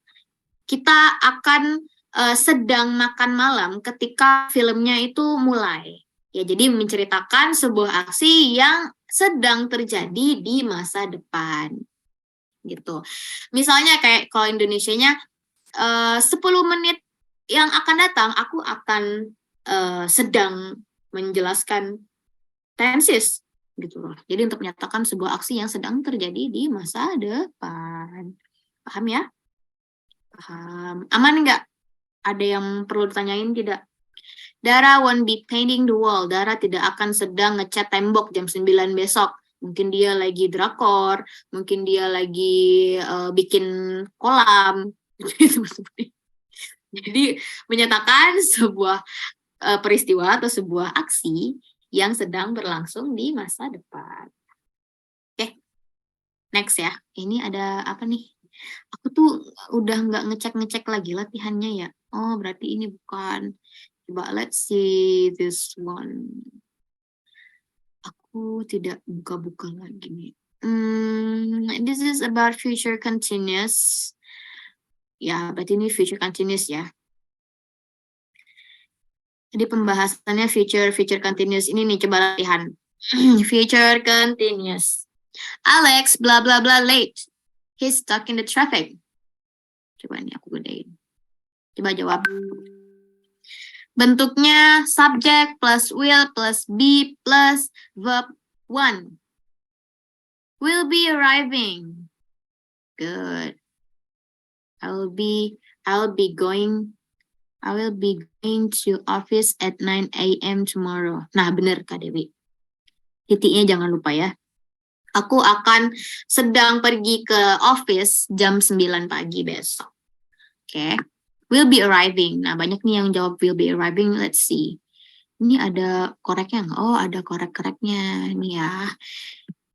Kita akan sedang makan malam ketika filmnya itu mulai. Ya, jadi menceritakan sebuah aksi yang sedang terjadi di masa depan. Gitu. Misalnya kayak kalau Indonesianya 10 menit yang akan datang aku akan sedang menjelaskan tenses gitu loh. Jadi untuk menyatakan sebuah aksi yang sedang terjadi di masa depan. Paham ya? Paham. Aman nggak? Ada yang perlu ditanyain tidak? Dara won't be painting the wall. Dara tidak akan sedang ngecat tembok jam 9 besok. Mungkin dia lagi drakor, mungkin dia lagi bikin kolam. Jadi menyatakan sebuah peristiwa atau sebuah aksi yang sedang berlangsung di masa depan. Oke, next ya. Ini ada apa nih? Aku tuh udah nggak ngecek-ngecek lagi latihannya ya. Oh, berarti ini bukan. Coba let's see this one. Aku tidak buka-buka lagi nih. This is about future continuous. Ya, berarti ini future continuous ya. Jadi pembahasannya future continuous ini nih, coba latihan. Future continuous. Alex blah blah blah late. He's stuck in the traffic. Coba ini aku gedein. Coba jawab. Bentuknya subject plus will plus be plus verb 1. Will be arriving. Good. I will be going to office at 9 AM tomorrow. Nah, benar Kak Dewi. Titiknya jangan lupa ya. Aku akan sedang pergi ke office jam 9 pagi besok. Oke. Will be arriving. Nah, banyak nih yang jawab will be arriving. Let's see. Ini ada koreknya nggak? Oh, ada korek-koreknya. Nih ya.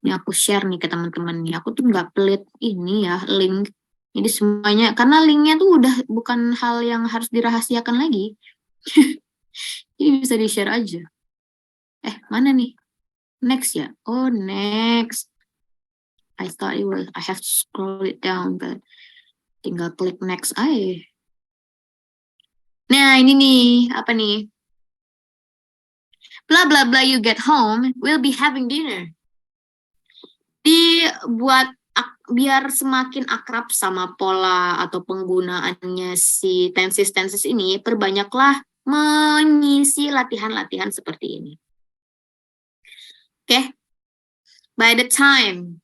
Ini aku share nih ke teman-teman nih. Aku tuh nggak pelit ini ya, link. Jadi semuanya, karena linknya tuh udah bukan hal yang harus dirahasiakan lagi. Jadi bisa di-share aja. Mana nih? Next ya? Oh, next. I thought I have to scroll it down, but tinggal klik next aja. Nah, ini nih, apa nih? Blah, blah, blah, you get home, we'll be having dinner. Dibuat biar semakin akrab sama pola atau penggunaannya si tenses ini, perbanyaklah mengisi latihan-latihan seperti ini. Oke? By the time.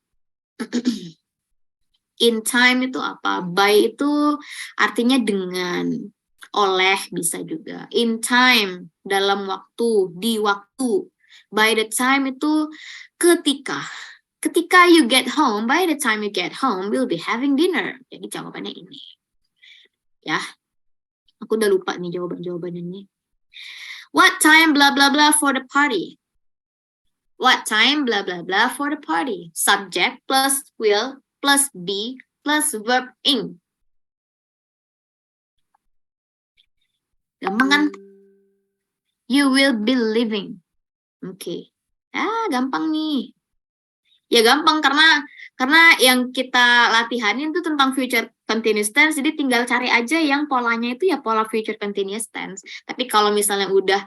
In time itu apa? By itu artinya dengan. Oleh bisa juga. In time, dalam waktu, di waktu. By the time itu ketika. Ketika you get home, by the time you get home, we'll be having dinner. Jadi jawabannya ini. Ya, aku udah lupa nih jawaban-jawabannya nih. What time blah blah blah for the party? What time blah blah blah for the party? Subject plus will plus be plus verb ing. Gampang kan? You will be living. Oke. Gampang nih. Ya gampang karena yang kita latihanin itu tentang future continuous tense, jadi tinggal cari aja yang polanya itu ya pola future continuous tense. Tapi kalau misalnya udah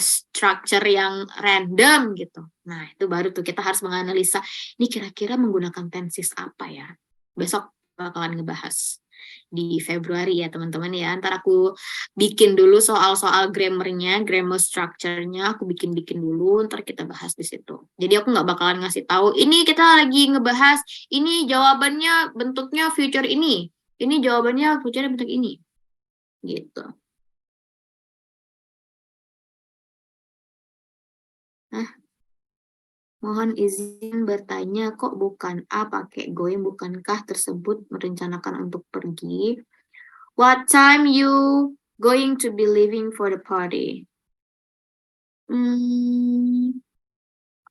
structure yang random gitu, nah itu baru tuh kita harus menganalisa ini kira-kira menggunakan tenses apa ya. Besok bakalan ngebahas di Februari ya teman-teman ya. Ntar aku bikin dulu soal-soal grammarnya, grammar structure-nya, aku bikin-bikin dulu, ntar kita bahas di situ. Jadi aku nggak bakalan ngasih tahu, ini kita lagi ngebahas, ini jawabannya bentuknya future ini jawabannya future bentuk ini. Gitu. Nah, mohon izin bertanya, kok bukan A pakai going, bukankah tersebut merencanakan untuk pergi? What time you going to be leaving for the party?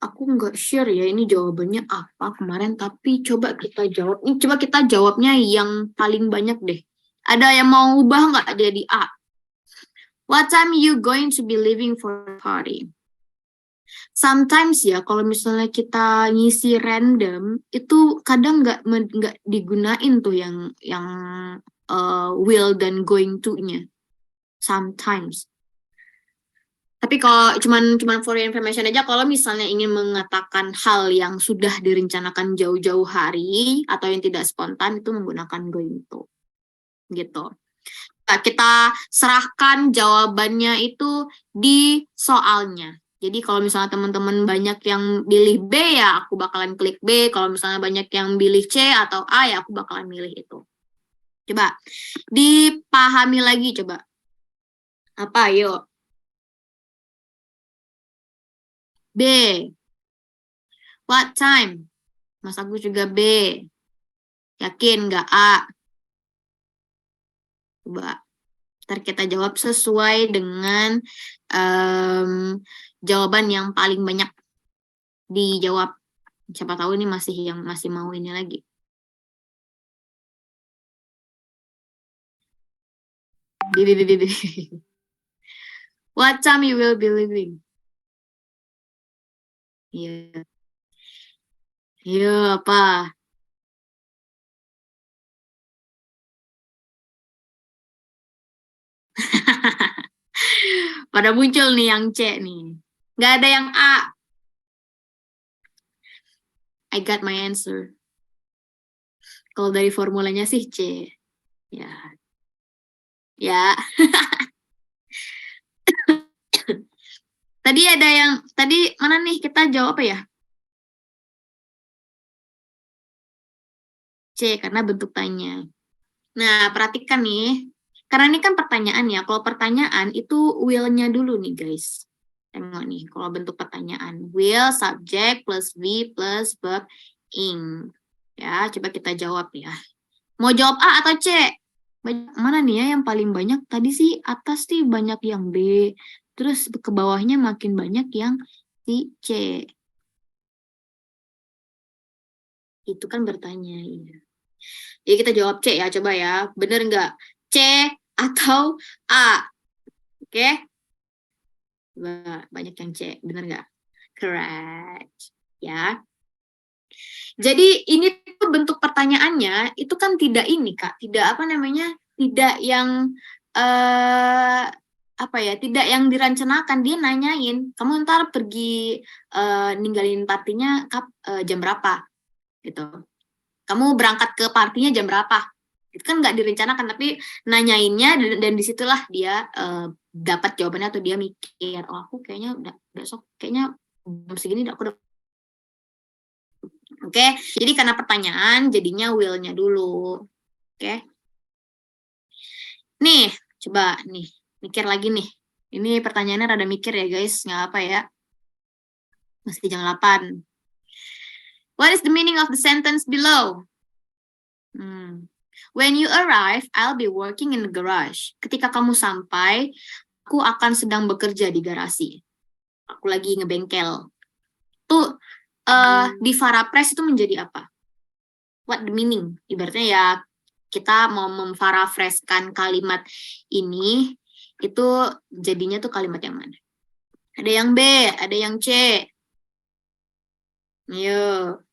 Aku nggak sure ya ini jawabannya apa kemarin, tapi coba kita jawab. Ini coba kita jawabnya yang paling banyak deh. Ada yang mau ubah nggak jadi A? What time you going to be leaving for the party? Sometimes ya kalau misalnya kita ngisi random itu kadang nggak digunain tuh yang will dan going to-nya. Sometimes. Tapi kalau cuman for your information aja, kalau misalnya ingin mengatakan hal yang sudah direncanakan jauh-jauh hari atau yang tidak spontan itu menggunakan going to. Gitu. Nah, kita serahkan jawabannya itu di soalnya. Jadi kalau misalnya teman-teman banyak yang pilih B ya aku bakalan klik B. Kalau misalnya banyak yang pilih C atau A ya aku bakalan milih itu. Coba dipahami lagi coba. Apa yuk? B. What time? Mas Agus juga B. Yakin nggak A? Coba. Ntar kita jawab sesuai dengan jawaban yang paling banyak dijawab. Siapa tahu ini masih mau ini lagi. What time you will be leaving? Iya. Iya, apa? Pada muncul nih yang C nih. Nggak ada yang A. I got my answer. Kalau dari formulanya sih C. Ya. Ya. Tadi ada yang, tadi mana nih kita jawab apa ya? C, karena bentuk tanya. Nah, perhatikan nih. Karena ini kan pertanyaan ya. Kalau pertanyaan itu will-nya dulu nih, guys. Tengok nih, kalau bentuk pertanyaan. Will, subject, plus be, plus verb, ing. Ya, coba kita jawab ya. Mau jawab A atau C? Mana nih ya yang paling banyak? Tadi sih atas sih banyak yang B. Terus ke bawahnya makin banyak yang si C. Itu kan bertanya. Ya. Jadi kita jawab C ya, coba ya. Bener nggak? C atau A? Oke? Banyak yang C, bener nggak? Correct. Ya. Jadi ini tuh bentuk pertanyaannya itu kan tidak ini Kak, tidak apa namanya, tidak yang apa ya, tidak yang direncanakan. Dia nanyain, kamu ntar pergi ninggalin partinya jam berapa gitu. Kamu berangkat ke partinya jam berapa? Itu kan nggak direncanakan, tapi nanyainnya dan disitulah dia dapat jawabannya atau dia mikir, oh aku kayaknya besok kayaknya jam segini aku udah. Oke, jadi karena pertanyaan jadinya will-nya dulu. Oke. Nih, Coba nih, mikir lagi nih. Ini pertanyaannya rada mikir ya guys, nggak apa ya. Masih jam 8. What is the meaning of the sentence below? When you arrive, I'll be working in the garage. Ketika kamu sampai, aku akan sedang bekerja di garasi. Aku lagi ngebengkel. Tuh, di paraphrase itu menjadi apa? What the meaning? Ibaratnya ya, kita mau memparafrasekan kalimat ini, itu jadinya tuh kalimat yang mana? Ada yang B, ada yang C. Yuk.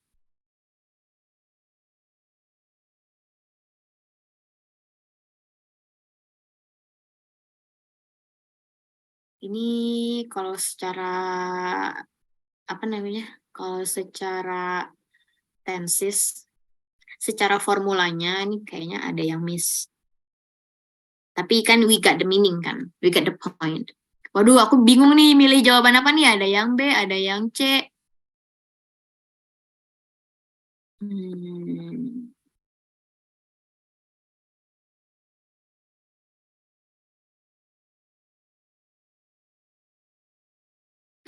Ini kalau secara apa namanya? Kalau secara tenses, secara formulanya ini kayaknya ada yang miss. Tapi kan we got the meaning kan, we got the point. Waduh, aku bingung nih milih jawaban apa nih? Ada yang B, ada yang C. Hmm.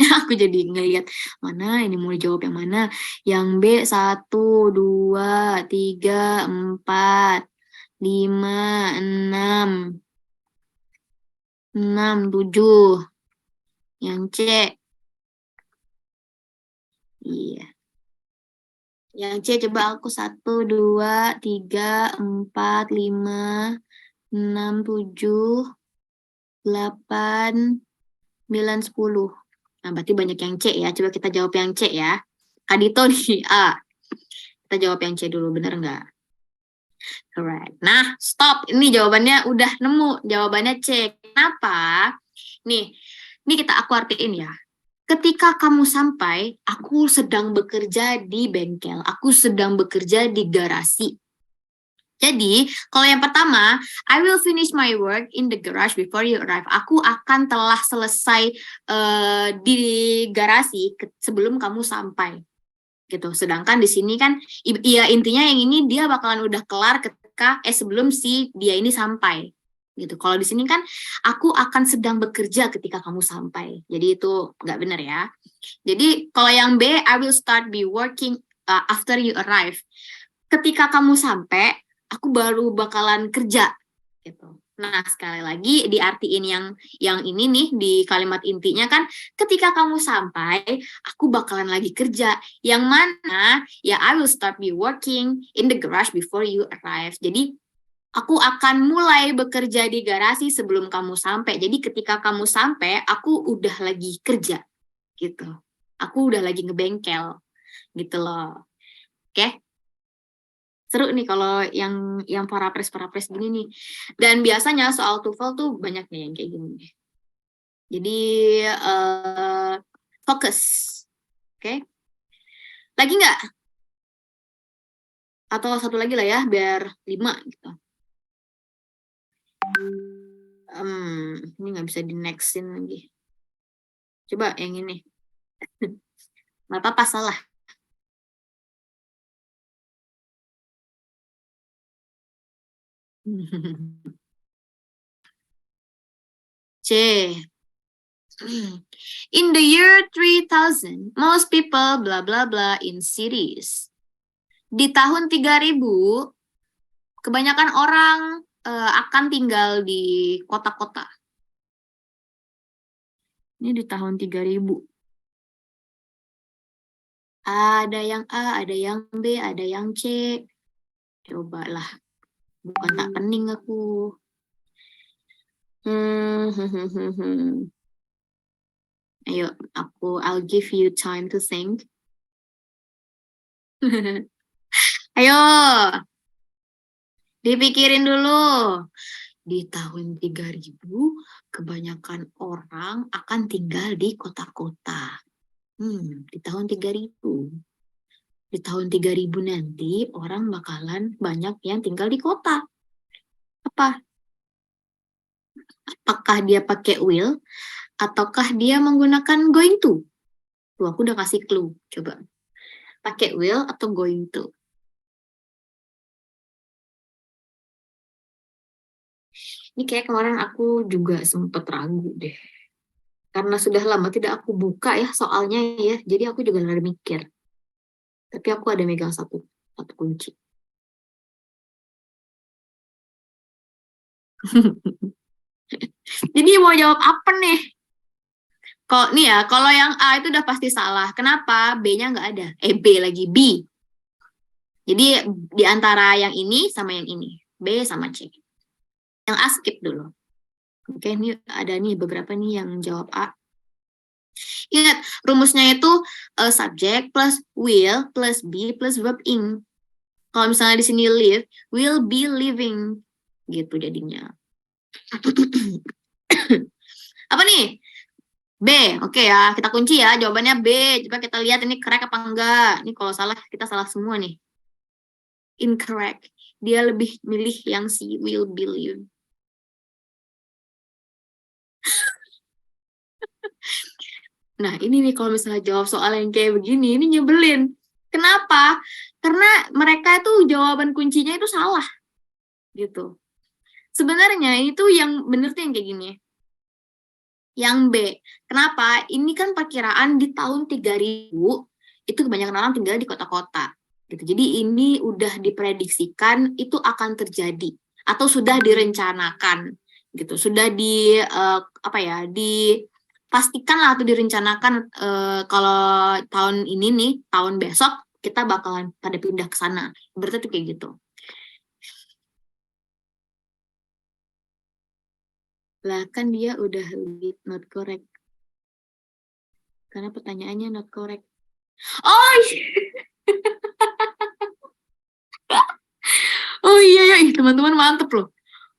Aku jadi ngelihat mana ini mau dijawab yang mana. Yang B 1, 2, 3, 4, 5, 6, 7. Yang C, iya. Yang C coba aku 1, 2, 3, 4, 5, 6, 7, 8, 9, 10. Nah, berarti banyak yang C ya. Coba kita jawab yang C ya. Kadito nih, A. Kita jawab yang C dulu, bener nggak? Correct. Nah, stop. Ini jawabannya udah nemu. Jawabannya C. Kenapa? Nih, ini aku artiin ya. Ketika kamu sampai, aku sedang bekerja di bengkel. Aku sedang bekerja di garasi. Jadi, kalau yang pertama, I will finish my work in the garage before you arrive. Aku akan telah selesai di garasi sebelum kamu sampai. Gitu. Sedangkan di sini kan, ya intinya yang ini dia bakalan udah kelar ketika sebelum si dia ini sampai. Gitu. Kalau di sini kan, aku akan sedang bekerja ketika kamu sampai. Jadi itu nggak benar ya. Jadi kalau yang B, I will start be working after you arrive. Ketika kamu sampai, aku baru bakalan kerja gitu. Nah, sekali lagi diartiin yang ini nih di kalimat intinya kan ketika kamu sampai, aku bakalan lagi kerja. Yang mana ya I will start be working in the garage before you arrive. Jadi aku akan mulai bekerja di garasi sebelum kamu sampai. Jadi ketika kamu sampai, aku udah lagi kerja gitu. Aku udah lagi ngebengkel gitu loh. Oke? Seru nih kalau yang paraphrase gini nih. Dan biasanya soal TOEFL tuh banyak nih yang kayak gini. Jadi fokus. Oke? Lagi nggak? Atau satu lagi lah ya, biar 5 gitu. Ini nggak bisa di nextin lagi. Coba yang ini. Nggak apa-apa, salah. C. In the year 3000, most people blah blah blah in cities. Di tahun 3000, kebanyakan orang akan tinggal di kota-kota. Ini di tahun 3000. Ada yang A, ada yang B, ada yang C. Cobalah. Bukan tak pening aku. Ayo, I'll give you time to think. Ayo, dipikirin dulu. Di tahun 3000, kebanyakan orang akan tinggal di kota-kota. Di tahun 3000. Di tahun 3000 nanti, orang bakalan banyak yang tinggal di kota. Apa? Apakah dia pakai will? Ataukah dia menggunakan going to? Tuh, aku udah kasih clue. Coba. Pakai will atau going to? Ini kayak kemarin aku juga sempat ragu deh. Karena sudah lama tidak aku buka ya soalnya ya. Jadi aku juga lagi mikir. Tapi aku ada megang satu kunci. Jadi mau jawab apa nih? Kalau nih ya, kalau yang A itu udah pasti salah. Kenapa? B-nya nggak ada. B lagi, B. Jadi di antara yang ini sama yang ini. B sama C. Yang A skip dulu. Oke, ini ada nih beberapa nih yang jawab A. Ingat, rumusnya itu subject plus will plus be plus verb ing. Kalau misalnya di sini live, will be living. Gitu jadinya. Apa nih? B. Oke ya, kita kunci ya. Jawabannya B. Coba kita lihat ini correct apa enggak. Ini kalau salah, kita salah semua nih. Incorrect. Dia lebih milih yang si will be living. Nah, ini nih kalau misalnya jawab soal yang kayak begini, ini nyebelin. Kenapa? Karena mereka itu jawaban kuncinya itu salah. Gitu. Sebenarnya itu yang bener tuh yang kayak gini. Yang B. Kenapa? Ini kan perkiraan di tahun 3000, itu kebanyakan orang tinggal di kota-kota. Gitu. Jadi ini udah diprediksikan itu akan terjadi. Atau sudah direncanakan. Gitu. Sudah apa ya, pastikan lah atau direncanakan kalau tahun ini nih, tahun besok kita bakalan pada pindah ke sana. Berarti tuh kayak gitu. Lah kan dia udah not correct. Karena pertanyaannya not correct. Oh, oh iya ya, teman-teman mantep loh.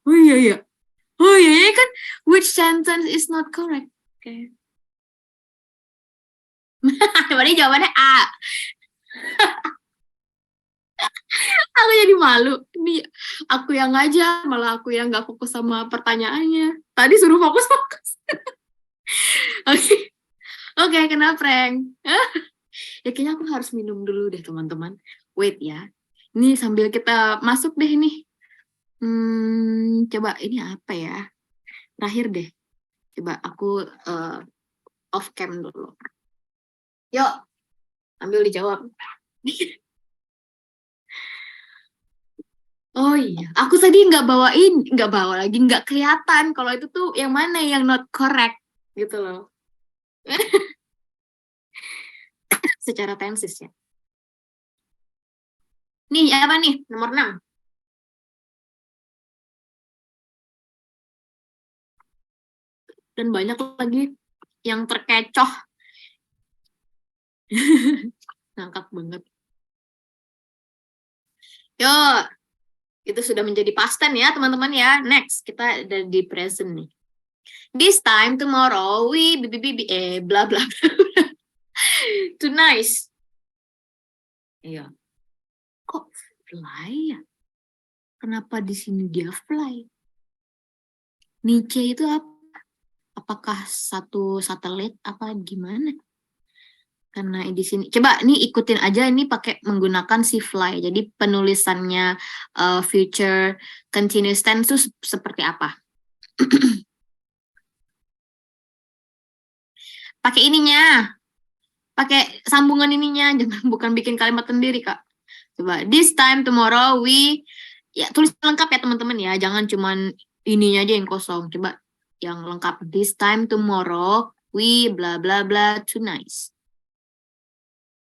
Oh iya ya. Oh iya ya kan, which sentence is not correct? Oke. Berarti jawabannya A. Aku jadi malu. Ini aku yang ngajak, malah aku yang nggak fokus sama pertanyaannya. Tadi suruh fokus-fokus. Oke, oke, kena prank. Ya kayaknya aku harus minum dulu deh teman-teman. Wait ya. Ini sambil kita masuk deh nih. Coba ini apa ya? Terakhir deh. Coba aku off cam dulu. Yuk, ambil dijawab. Oh iya, aku tadi nggak bawa lagi, nggak kelihatan kalau itu tuh yang mana yang not correct gitu loh. Secara tensis ya. Nih, apa nih? Nomor 6. Dan banyak lagi yang terkecoh. Ngangkat banget. Yuk, itu sudah menjadi past tense ya teman-teman ya. Next, kita ada di present nih. This time, tomorrow, we bla bla bla. Too nice. Iya. Kok fly ya? Kenapa di sini dia fly? Niche itu apa? Apakah satu satelit apa gimana? Karena di sini coba nih ikutin aja ini pakai menggunakan si fly. Jadi penulisannya future continuous tense itu seperti apa? Pakai ininya, pakai sambungan ininya, jangan bukan bikin kalimat sendiri Kak. Coba this time tomorrow we, ya tulis lengkap ya teman-teman ya, jangan cuman ininya aja yang kosong. Coba yang lengkap, this time tomorrow we bla bla bla too nice.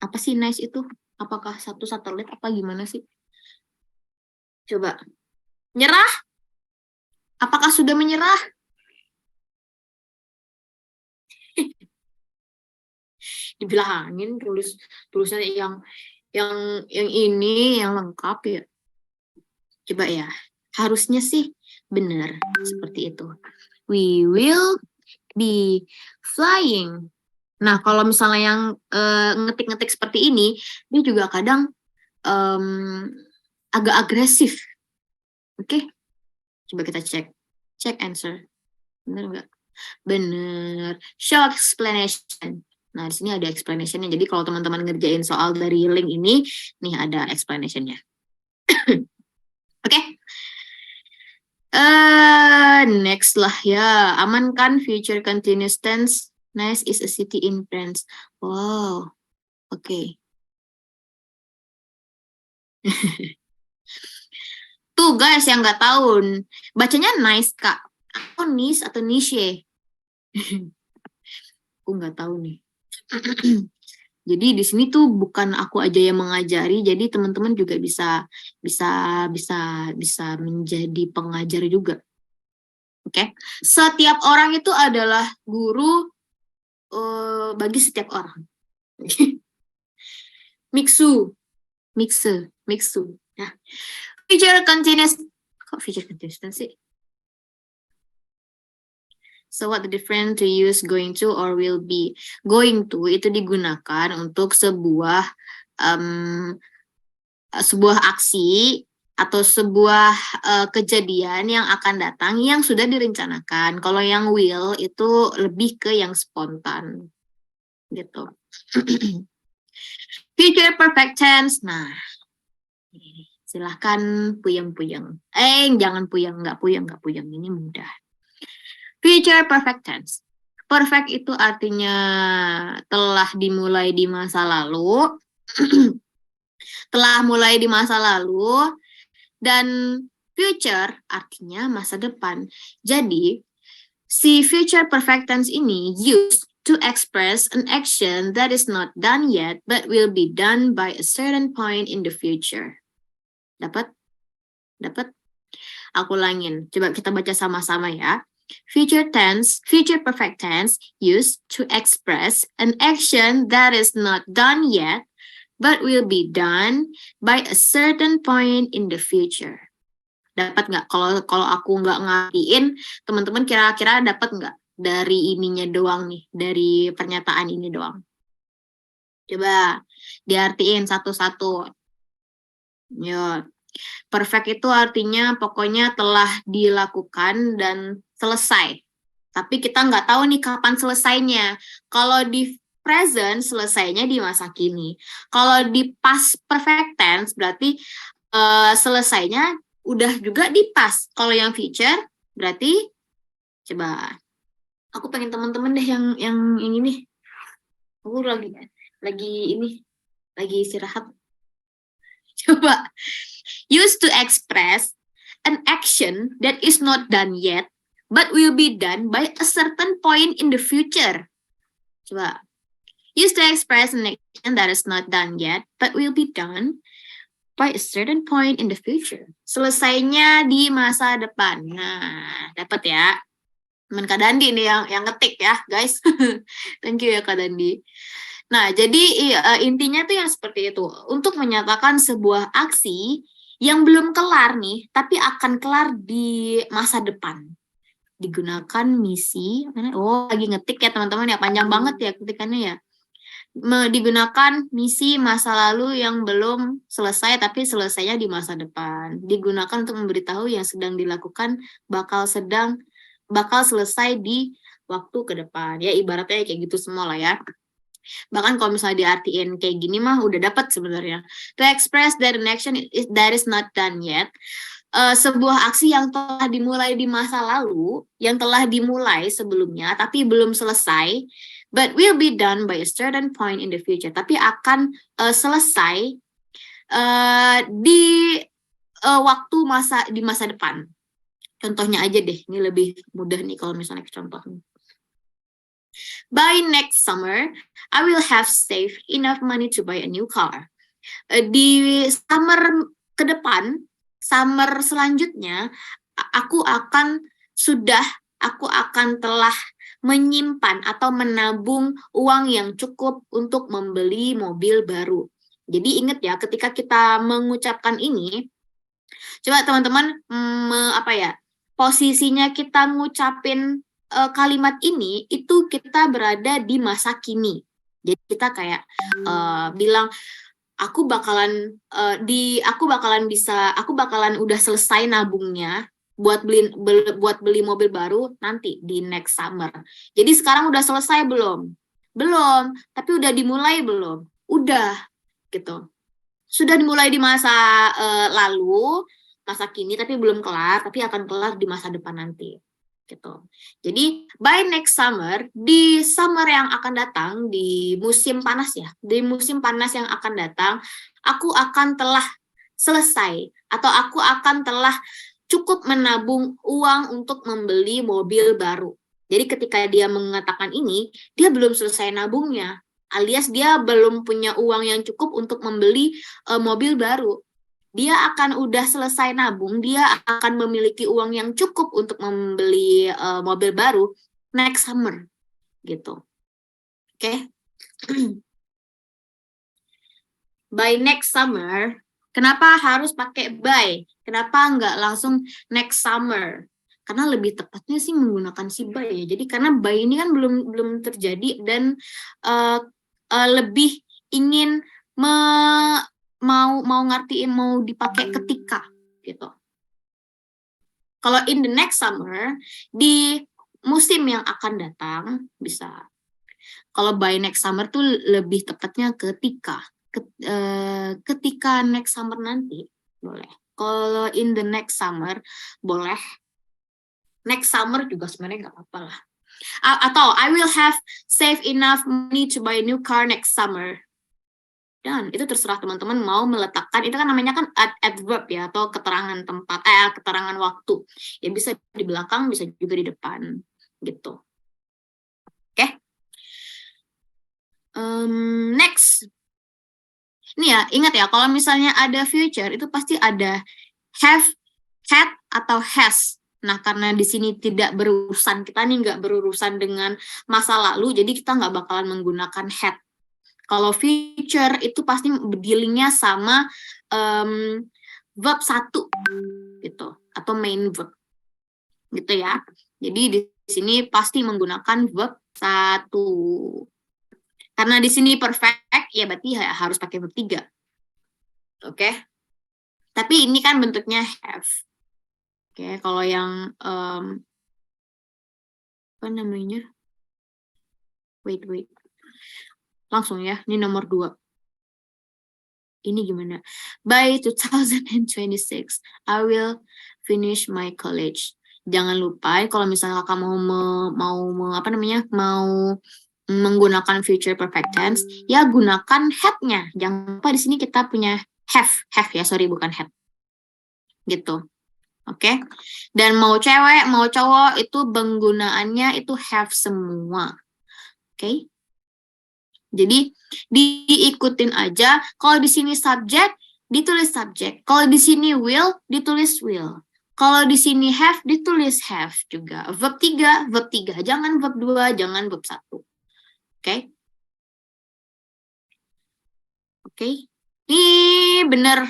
Apa sih nice itu? Apakah satu satelit apa gimana sih? Coba. Nyerah? Apakah sudah menyerah? Dibilangin tulisnya yang ini yang lengkap ya. Coba ya. Harusnya sih benar seperti itu. We will be flying. Nah, kalau misalnya yang ngetik-ngetik seperti ini, dia juga kadang agak agresif. Oke? Coba kita cek. Check answer. Benar nggak? Bener. Show explanation. Nah, di sini ada explanation-nya. Jadi kalau teman-teman ngerjain soal dari link ini, nih ada explanation-nya. Oke. Next lah ya. Amankan future continuous tense. Nice is a city in France. Wow. Oke. Tuh guys yang nggak tahu, bacanya nice kak. Atau nice atau niche? Aku nggak tahu nih. Jadi di sini tuh bukan aku aja yang mengajari, jadi teman-teman juga bisa bisa bisa bisa menjadi pengajar juga. Oke. Setiap orang itu adalah guru bagi setiap orang. Mixu, mixu. Nah, future continuous. Kok future continuous sih? So what the difference to use going to or will be? Going to itu digunakan untuk sebuah aksi atau sebuah kejadian yang akan datang yang sudah direncanakan. Kalau yang will itu lebih ke yang spontan gitu. Future perfect tense. Nah, silahkan puyeng-puyeng. Jangan puyeng, nggak puyeng. Ini mudah. Future perfect tense. Perfect itu artinya telah dimulai di masa lalu. Telah mulai di masa lalu. Dan future artinya masa depan. Jadi, si future perfect tense ini used to express an action that is not done yet but will be done by a certain point in the future. Dapat? Dapat? Aku ulangin. Coba kita baca sama-sama ya. Future perfect tense used to express an action that is not done yet but will be done by a certain point in the future. Dapat nggak? Kalau aku nggak ngertiin, teman-teman kira-kira dapat nggak dari ininya doang nih, dari pernyataan ini doang? Coba diartiin satu-satu. Ya, perfect itu artinya pokoknya telah dilakukan dan selesai. Tapi kita nggak tahu nih kapan selesainya. Kalau di present selesainya di masa kini. Kalau di past perfect tense berarti selesainya udah juga di past. Kalau yang future berarti coba aku pengen teman-teman deh yang ini. Aku lagi istirahat. Coba used to express an action that is not done yet but will be done by a certain point in the future. Coba used to express an action that is not done yet but will be done by a certain point in the future. Selesainya di masa depan. Nah, dapat ya. Teman Kak Dandi nih yang ngetik ya, guys. Thank you ya Kak Dandi. Nah, jadi intinya tuh yang seperti itu. Untuk menyatakan sebuah aksi yang belum kelar nih, tapi akan kelar di masa depan. Digunakan misi. Oh, lagi ngetik ya teman-teman ya. Panjang banget ya ketikannya ya. Digunakan misi masa lalu yang belum selesai tapi selesainya di masa depan. Digunakan untuk memberitahu yang sedang dilakukan bakal selesai di waktu ke depan. Ya ibaratnya kayak gitu semua lah ya. Bahkan kalau misalnya diartiin kayak gini mah udah dapat sebenarnya. To express that an action that is not done yet. Sebuah aksi yang telah dimulai di masa lalu, yang telah dimulai sebelumnya tapi belum selesai, but will be done by a certain point in the future. Tapi akan selesai di waktu di masa depan. Contohnya aja deh, ini lebih mudah nih kalau misalnya contohnya. By next summer, I will have saved enough money to buy a new car. Di summer ke depan, summer selanjutnya, aku akan telah menyimpan atau menabung uang yang cukup untuk membeli mobil baru. Jadi ingat ya, ketika kita mengucapkan ini, coba teman-teman posisinya kita ngucapin kalimat ini itu kita berada di masa kini. Jadi kita kayak bilang aku bakalan udah selesai nabungnya buat beli mobil baru nanti di next summer. Jadi sekarang udah selesai belum? Belum, tapi udah dimulai belum? Udah, gitu. Sudah dimulai di masa lalu, masa kini tapi belum kelar, tapi akan kelar di masa depan nanti. Gitu. Jadi by next summer, di summer yang akan datang, di musim panas ya, di musim panas yang akan datang, aku akan telah selesai atau aku akan telah cukup menabung uang untuk membeli mobil baru. Jadi ketika dia mengatakan ini, dia belum selesai nabungnya, alias dia belum punya uang yang cukup untuk membeli mobil baru. Dia akan udah selesai nabung, dia akan memiliki uang yang cukup untuk membeli mobil baru next summer, gitu. Oke. By next summer, kenapa harus pakai by? Kenapa nggak langsung next summer? Karena lebih tepatnya sih menggunakan si by ya. Jadi karena by ini kan belum terjadi dan lebih ingin mau ngertiin mau dipakai ketika gitu. Kalau in the next summer, di musim yang akan datang bisa. Kalau by next summer tuh lebih tepatnya ketika next summer nanti boleh. Kalau in the next summer boleh. Next summer juga sebenarnya nggak apa-apa lah. Atau I will have save enough money to buy a new car next summer. Dan itu terserah teman-teman mau meletakkan, itu kan namanya kan adverb ya, atau keterangan tempat, keterangan waktu. Ya bisa di belakang, bisa juga di depan, gitu. Oke. Next. Ini ya, ingat ya, kalau misalnya ada future, itu pasti ada have, had, atau has. Nah, karena di sini tidak berurusan, kita nih nggak berurusan dengan masa lalu, jadi kita nggak bakalan menggunakan had. Kalau future itu pasti dealingnya sama verb 1 gitu atau main verb gitu ya. Jadi di sini pasti menggunakan verb 1. Karena di sini perfect ya berarti harus pakai verb 3. Oke. Tapi ini kan bentuknya have. Oke, kalau yang apa namanya? Wait. Langsung ya, ini nomor 2. Ini gimana? By 2026, I will finish my college. Jangan lupa kalau misalnya kakak mau menggunakan future perfect tense, ya gunakan have-nya. Jangan lupa di sini kita punya have ya, sorry bukan have. Gitu. Oke. Dan mau cewek, mau cowok itu penggunaannya itu have semua. Oke. Jadi diikutin aja. Kalau di sini subject, ditulis subject. Kalau di sini will, ditulis will. Kalau di sini have, ditulis have juga. Verb 3, verb 3. Jangan verb 2, jangan verb 1. Oke? Oke? Ini benar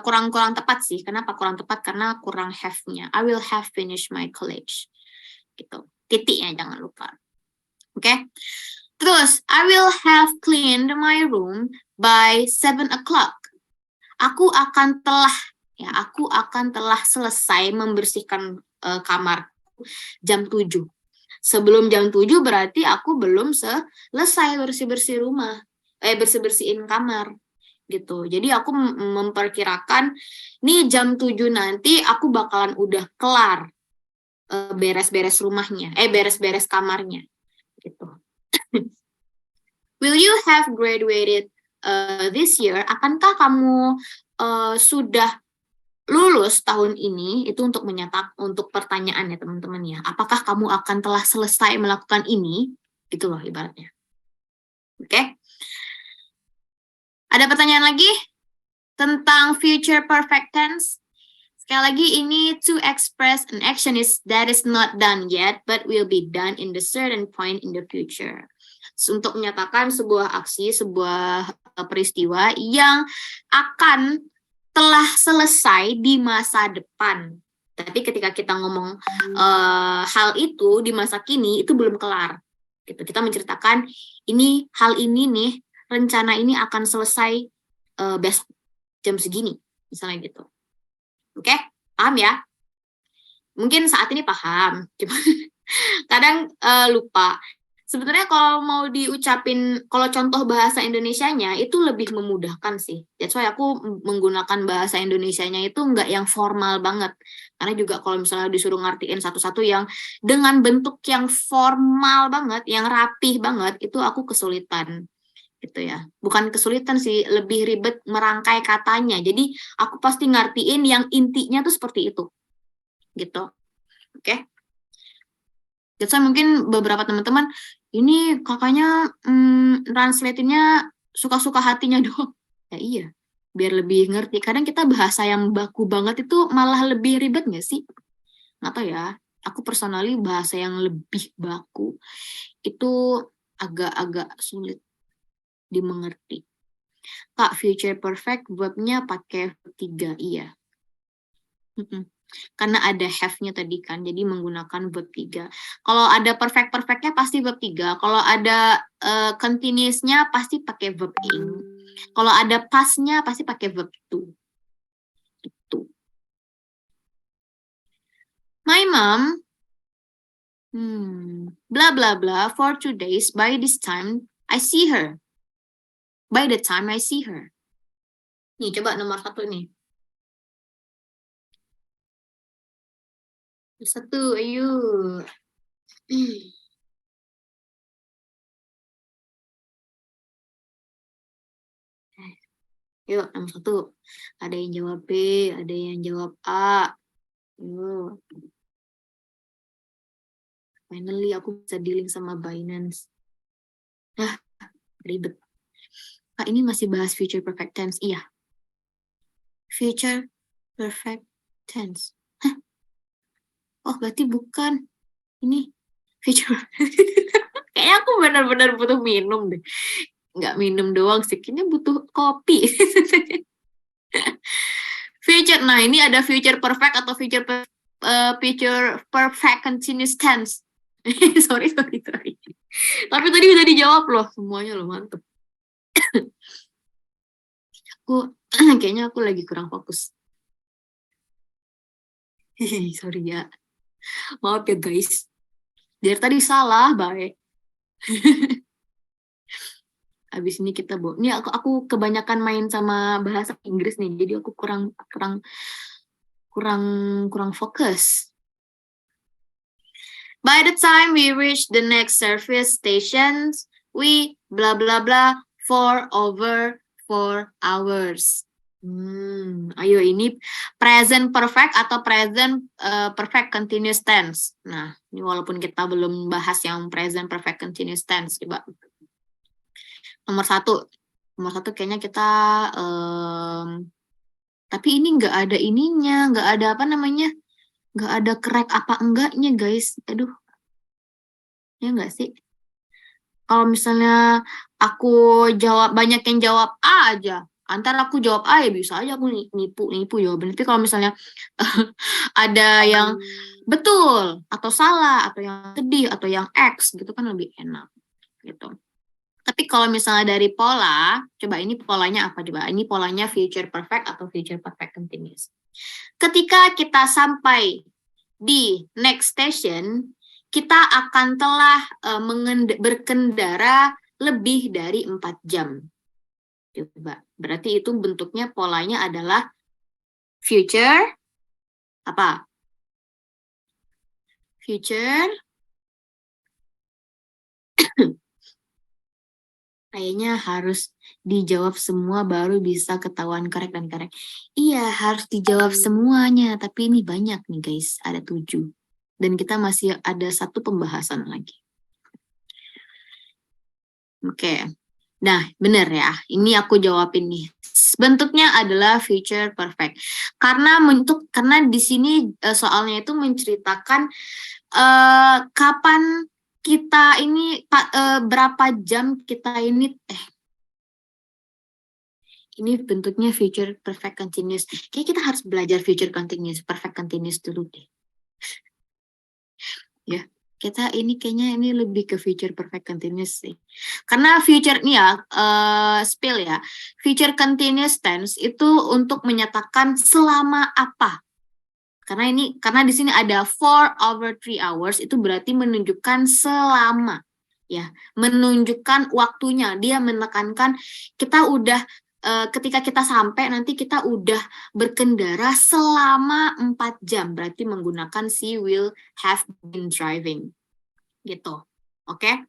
kurang tepat sih. Kenapa kurang tepat? Karena kurang have-nya. I will have finished my college. Gitu. Titiknya jangan lupa. Oke? Terus, I will have cleaned my room by 7 o'clock. Aku akan telah selesai membersihkan kamarku jam 7. Sebelum jam 7 berarti aku belum selesai bersih-bersih rumah. Bersih-bersihin kamar. Gitu. Jadi aku memperkirakan nih jam 7 nanti aku bakalan udah kelar beres-beres rumahnya, beres-beres kamarnya. Gitu. Will you have graduated this year? Akankah kamu sudah lulus tahun ini? Itu untuk pertanyaan ya teman-teman ya. Apakah kamu akan telah selesai melakukan ini? Gitu loh ibaratnya. Oke? Ada pertanyaan lagi tentang future perfect tense? Sekali lagi ini to express an action that is not done yet but will be done in the certain point in the future. Untuk menyatakan sebuah aksi, sebuah peristiwa yang akan telah selesai di masa depan. Tapi ketika kita ngomong hal itu di masa kini, itu belum kelar. Gitu. Kita menceritakan hal ini nih, rencana ini akan selesai besok jam segini, misalnya gitu. Oke? Paham ya? Mungkin saat ini paham, cuma kadang lupa. Sebenarnya kalau mau diucapin, kalau contoh bahasa Indonesianya itu lebih memudahkan sih. That's why aku menggunakan bahasa Indonesianya itu nggak yang formal banget. Karena juga kalau misalnya disuruh ngartiin satu-satu yang dengan bentuk yang formal banget, yang rapih banget, itu aku kesulitan gitu ya. Bukan kesulitan sih, lebih ribet merangkai katanya. Jadi aku pasti ngertiin yang intinya tuh seperti itu. Gitu. Oke. Jadi mungkin beberapa teman-teman ini kakaknya translate-nya suka-suka hatinya doang. Ya iya, biar lebih ngerti. Kadang kita bahasa yang baku banget itu malah lebih ribet nggak sih? Nggak tahu ya. Aku personally bahasa yang lebih baku itu agak-agak sulit dimengerti. Kak, future perfect verbnya pakai verb 3, iya. Karena ada have-nya tadi kan, jadi menggunakan verb 3. Kalau ada perfect-perfectnya pasti verb 3. Kalau ada continuous-nya pasti pakai verb ing. Kalau ada past-nya pasti pakai verb to. Itu. My mom, blah blah blah, for 2 days, by this time I see her. By the time I see her. Nih, coba nomor 1 nih. 1, ayo. Yuk, nomor 1. Ada yang jawab B, ada yang jawab A. Yuk. Finally, aku bisa dealing sama Binance. Ribet. Kak, ini masih bahas future perfect tense. Iya. Future perfect tense. Hah? Oh, berarti bukan. Ini future. Kayaknya aku benar-benar butuh minum deh. Nggak minum doang sih. Kayaknya butuh kopi. Future. Nah, ini ada future perfect atau future perfect continuous tense. sorry. Tapi tadi udah dijawab loh. Semuanya loh, mantep. Aku kayaknya aku lagi kurang fokus. Sorry ya. Maaf ya guys. Dari tadi salah, baik. Abis ini kita ini aku kebanyakan main sama bahasa Inggris nih, jadi aku kurang fokus. By the time we reach the next service stations, we blah blah blah for over 4 hours. Ayo ini present perfect atau present perfect continuous tense. Nah, ini walaupun kita belum bahas yang present perfect continuous tense, coba. Nomor 1 kayaknya kita tapi ini nggak ada ininya, nggak ada apa namanya, nggak ada correct apa enggaknya guys. Aduh, ya nggak sih? Kalau misalnya aku jawab, banyak yang jawab A aja, antara aku jawab A ya bisa aja aku nipu jawaban. Tapi kalau misalnya ada yang betul atau salah atau yang sedih atau yang X gitu kan lebih enak gitu. Tapi kalau misalnya dari pola, coba ini polanya apa coba? Ini polanya future perfect atau future perfect continuous. Ketika kita sampai di next station, kita akan telah berkendara lebih dari 4 jam. Coba, berarti itu bentuknya polanya adalah future apa? Future kayaknya harus dijawab semua baru bisa ketahuan correct dan correct. Iya, harus dijawab semuanya, tapi ini banyak nih guys, ada 7. Dan kita masih ada 1 pembahasan lagi. Oke. Nah, benar ya. Ini aku jawabin nih. Bentuknya adalah future perfect. Karena di sini soalnya itu menceritakan kapan kita ini berapa jam kita ini ini bentuknya future perfect continuous. Kayak kita harus belajar future continuous, perfect continuous dulu deh. Ya, kita ini kayaknya ini lebih ke future perfect continuous sih. Karena future nih ya, spill ya. Future continuous tense itu untuk menyatakan selama apa. Karena di sini ada 4 over 3 hours itu berarti menunjukkan selama. Ya, menunjukkan waktunya. Dia menekankan kita udah ketika kita sampai nanti kita udah berkendara selama 4 jam. Berarti menggunakan si will have been driving. Gitu. Oke?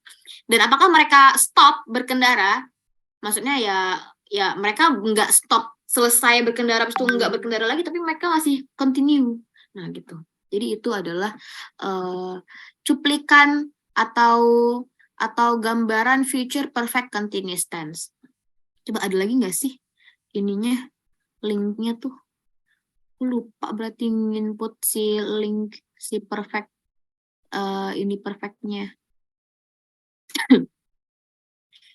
Dan apakah mereka stop berkendara? Maksudnya ya mereka nggak stop selesai berkendara habis itu nggak berkendara lagi, tapi mereka masih continue. Nah, gitu. Jadi itu adalah cuplikan atau gambaran future perfect continuous tense. Coba ada lagi nggak sih ininya, linknya tuh? Aku lupa berarti input si link si perfect ini perfectnya.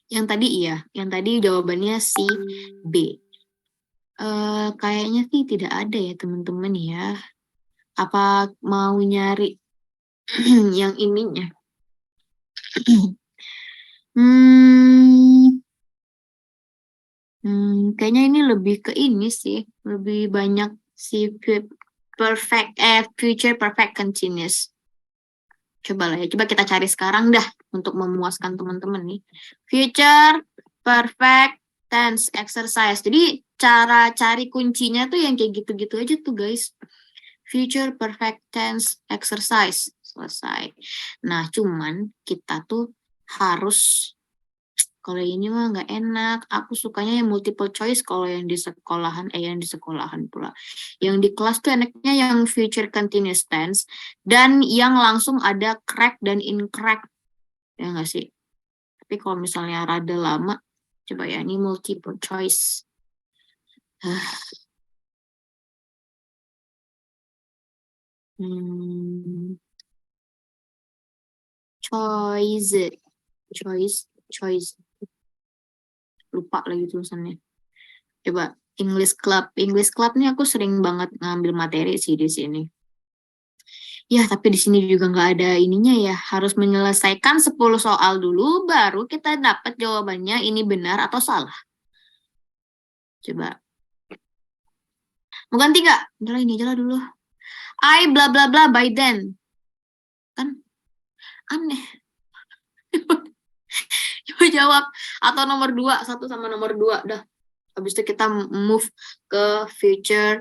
Yang tadi iya, yang tadi jawabannya si B. Kayaknya sih tidak ada ya teman-teman ya. Apa mau nyari yang ininya? Kayaknya ini lebih ke ini sih, lebih banyak si future perfect continuous. Coba lah ya, coba kita cari sekarang dah untuk memuaskan teman-teman nih. Future perfect tense exercise. Jadi cara cari kuncinya tuh yang kayak gitu-gitu aja tuh guys. Future perfect tense exercise. Selesai. Nah, cuman kita tuh harus, kalau ini mah nggak enak. Aku sukanya yang multiple choice kalau yang di sekolahan, yang di sekolahan pula. Yang di kelas tuh enaknya yang future continuous tense dan yang langsung ada crack dan incorrect. Ya nggak sih? Tapi kalau misalnya rada lama, coba ya ini multiple choice. Choice. Lupa lagi tulisannya. Coba English Club. English Club nih aku sering banget ngambil materi sih di sini. Ya, tapi di sini juga nggak ada ininya ya. Harus menyelesaikan 10 soal dulu, baru kita dapat jawabannya ini benar atau salah. Coba. Mau ganti nggak? Udah ini aja lah dulu. I bla bla bla by then. Kan aneh. Coba jawab. Atau nomor 2, 1 sama nomor 2. Dah. Habis itu kita move ke future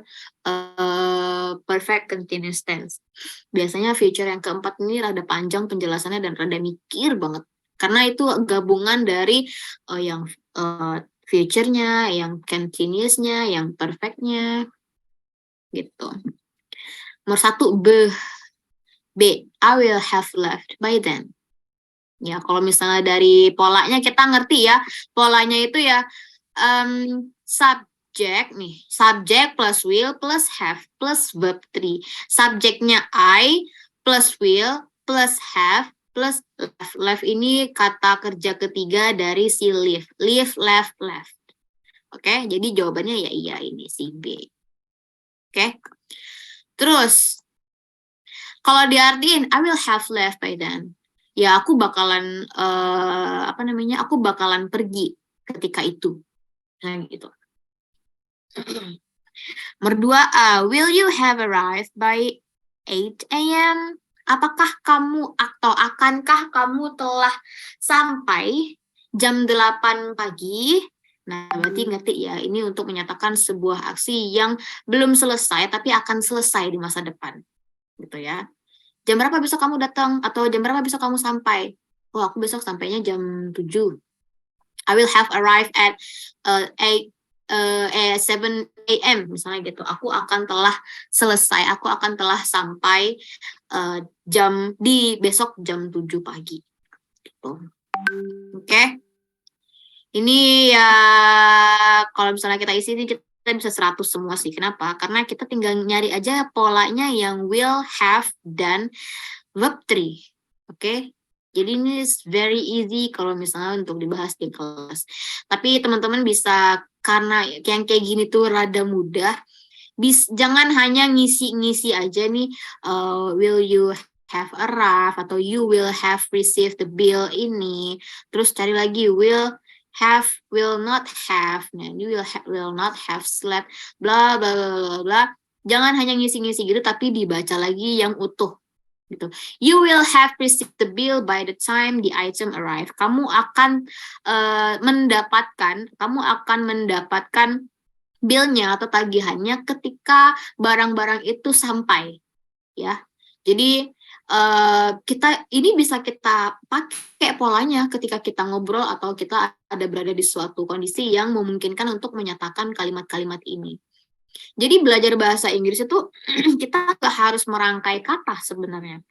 perfect continuous tense. Biasanya future yang keempat ini rada panjang penjelasannya dan rada mikir banget. Karena itu gabungan dari yang future-nya, yang continuous-nya, yang perfect-nya. Gitu. Nomor 1, B. I will have left by then. Ya, kalau misalnya dari polanya kita ngerti ya. Polanya itu ya subject nih, subject plus will plus have plus verb 3. Subjeknya I plus will plus have plus left. Left ini kata kerja ketiga dari si live. Live, left, left. Oke, jadi jawabannya ya iya ini si B. Oke. Terus kalau diartiin I will have left by then. Ya aku bakalan aku bakalan pergi ketika itu. Nah, gitu. Nomor 2, will you have arrived by 8 a.m.? Apakah kamu atau akankah kamu telah sampai jam 8 pagi? Nah, berarti ngerti ya, ini untuk menyatakan sebuah aksi yang belum selesai tapi akan selesai di masa depan. Gitu ya. Jam berapa besok kamu datang? Atau jam berapa besok kamu sampai? Oh, aku besok sampainya jam 7. I will have arrived at 7 a.m. misalnya gitu. Aku akan telah selesai, aku akan telah sampai besok jam 7 pagi. Gitu. Oke. Ini ya kalau misalnya kita isi ini kita bisa 100 semua sih. Kenapa? Karena kita tinggal nyari aja polanya yang will, have, dan verb 3. Oke. Jadi ini very easy kalau misalnya untuk dibahas di kelas. Tapi teman-teman bisa, karena yang kayak gini tuh rada mudah, jangan hanya ngisi-ngisi aja nih, will you have arrived atau you will have received the bill ini. Terus cari lagi will have, will not have, nah you will not have slept, bla bla bla bla. Jangan hanya ngisi-ngisi gitu, tapi dibaca lagi yang utuh. gitu. You will have received the bill by the time the item arrive. Kamu akan mendapatkan billnya atau tagihannya ketika barang-barang itu sampai, ya. Jadi ini bisa kita pakai polanya ketika kita ngobrol atau kita ada berada di suatu kondisi yang memungkinkan untuk menyatakan kalimat-kalimat ini. Jadi belajar bahasa Inggris itu kita nggak harus merangkai kata sebenarnya.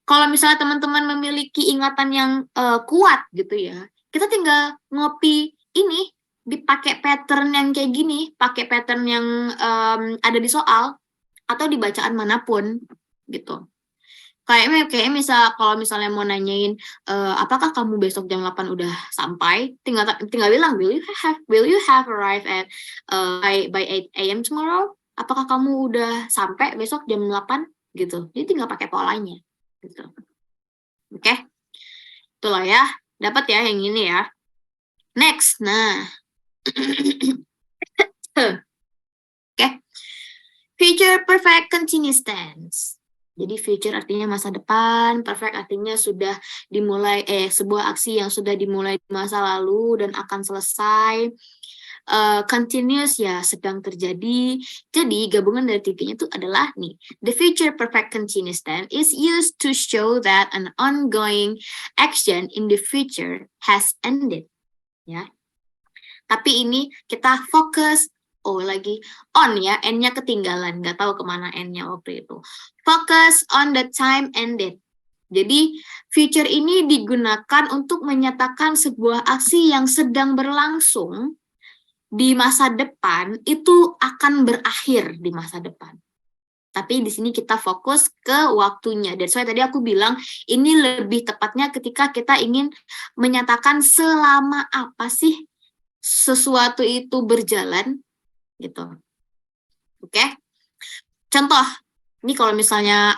Kalau misalnya teman-teman memiliki ingatan yang kuat gitu ya, kita tinggal ngopi ini, dipakai pattern yang kayak gini, pakai pattern yang ada di soal atau di bacaan manapun gitu. Kayak kalau misalnya mau nanyain apakah kamu besok jam 8 udah sampai, tinggal bilang will you have arrived at by 8 AM tomorrow? Apakah kamu udah sampai besok jam 8 gitu. Jadi tinggal pakai polanya gitu. Oke. Itulah ya. Dapat ya yang ini ya. Next. Nah. Oke. Future perfect continuous tense. Jadi future artinya masa depan, perfect artinya sudah dimulai, sebuah aksi yang sudah dimulai di masa lalu dan akan selesai. Continuous ya sedang terjadi. Jadi gabungan dari tiganya itu adalah nih, the future perfect continuous tense is used to show that an ongoing action in the future has ended. Ya. Tapi ini kita fokus on ya, N-nya ketinggalan, nggak tahu kemana N-nya waktu itu. Focus on the time ended. Jadi, future ini digunakan untuk menyatakan sebuah aksi yang sedang berlangsung di masa depan, itu akan berakhir di masa depan. Tapi di sini kita fokus ke waktunya. That's why tadi aku bilang, ini lebih tepatnya ketika kita ingin menyatakan selama apa sih sesuatu itu berjalan, gitu. Oke. Contoh, ini kalau misalnya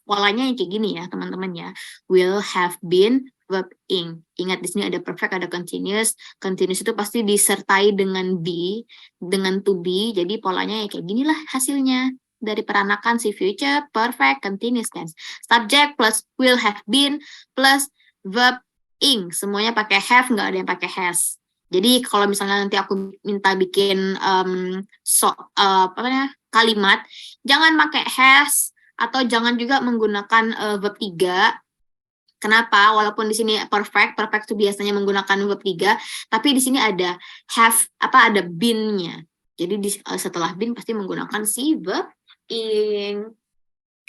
polanya yang kayak gini ya, teman-teman ya. Will have been, verb ing. Ingat di sini ada perfect, ada continuous. Continuous itu pasti disertai dengan be, dengan to be. Jadi polanya ya kayak gini lah hasilnya dari peranakan si future perfect continuous tense. Subject plus will have been plus verb ing. Semuanya pakai have, nggak ada yang pakai has. Jadi kalau misalnya nanti aku minta bikin kalimat, jangan pakai has atau jangan juga menggunakan verb 3. Kenapa? Walaupun di sini perfect itu biasanya menggunakan verb 3, tapi di sini ada have, ada been-nya. Jadi setelah been pasti menggunakan si verb ing.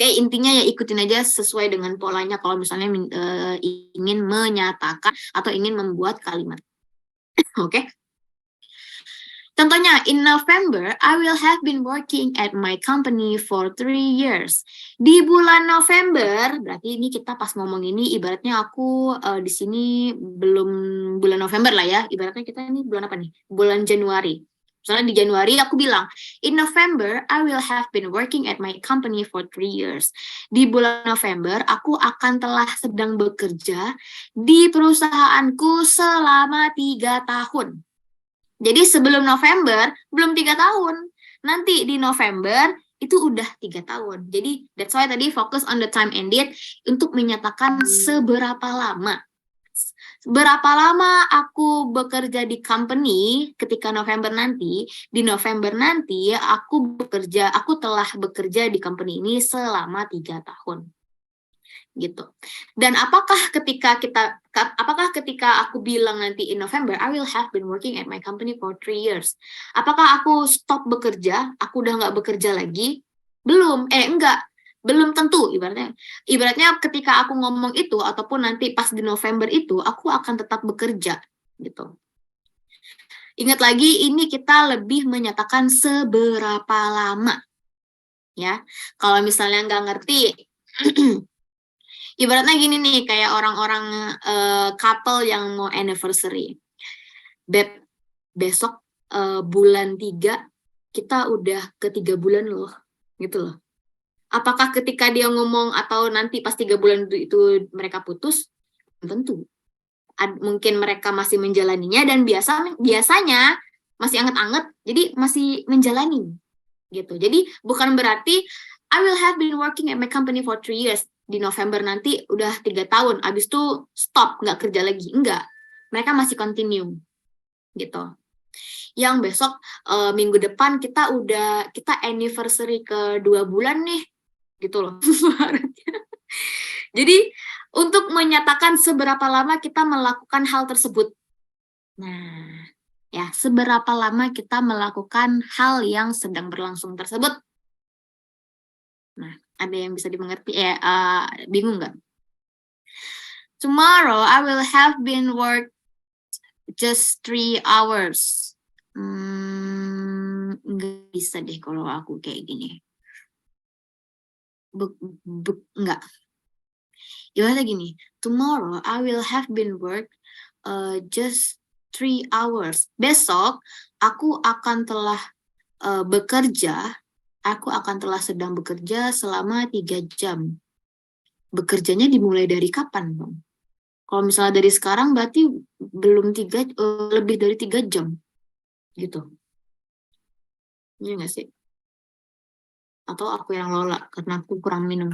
Oke, intinya ya ikutin aja sesuai dengan polanya kalau misalnya ingin menyatakan atau ingin membuat kalimat. Oke. Contohnya, in November, I will have been working at my company for 3 years. Di bulan November, berarti ini kita pas ngomong ini, ibaratnya aku di sini belum bulan November lah ya. Ibaratnya kita ini bulan apa nih? Bulan Januari. Misalnya di Januari aku bilang, in November, I will have been working at my company for 3 years. Di bulan November, aku akan telah sedang bekerja di perusahaanku selama 3 tahun. Jadi sebelum November, belum 3 tahun. Nanti di November, itu udah 3 tahun. Jadi, that's why tadi fokus on the time ended untuk menyatakan seberapa lama. Berapa lama aku bekerja di company ketika November nanti, di November nanti aku telah bekerja di company ini selama 3 tahun. Gitu. Dan apakah ketika aku bilang nanti in November, I will have been working at my company for 3 years. Apakah aku stop bekerja? Aku udah nggak bekerja lagi? Belum. Belum tentu ibaratnya ketika aku ngomong itu ataupun nanti pas di November itu aku akan tetap bekerja gitu. Ingat lagi ini kita lebih menyatakan seberapa lama ya. Kalau misalnya nggak ngerti ibaratnya gini nih kayak orang-orang couple yang mau anniversary. Beb, besok bulan 3 kita udah ke 3 bulan loh gitu loh. Apakah ketika dia ngomong atau nanti pas 3 bulan itu mereka putus? Tentu. Mungkin mereka masih menjalaninya dan biasanya masih anget-anget, jadi masih menjalani gitu. Jadi bukan berarti I will have been working at my company for 3 years. di November nanti udah 3 tahun, abis itu stop, nggak kerja lagi. Enggak, mereka masih continue gitu. Yang besok minggu depan kita anniversary ke 2 bulan nih, gitu loh. Jadi untuk menyatakan seberapa lama kita melakukan hal tersebut. Nah, ya, seberapa lama kita melakukan hal yang sedang berlangsung tersebut. Nah, ada yang bisa dimengerti? Bingung nggak? Tomorrow I will have been work just 3 hours. Nggak bisa deh kalau aku kayak gini. Nggak. Gimana gini? Tomorrow I will have been work just 3 hours. Besok aku akan telah bekerja. Aku akan telah sedang bekerja selama 3 jam. Bekerjanya dimulai dari kapan dong? Kalau misalnya dari sekarang berarti belum lebih dari 3 jam. Gitu. Iya nggak sih? Atau aku yang lola karena aku kurang minum.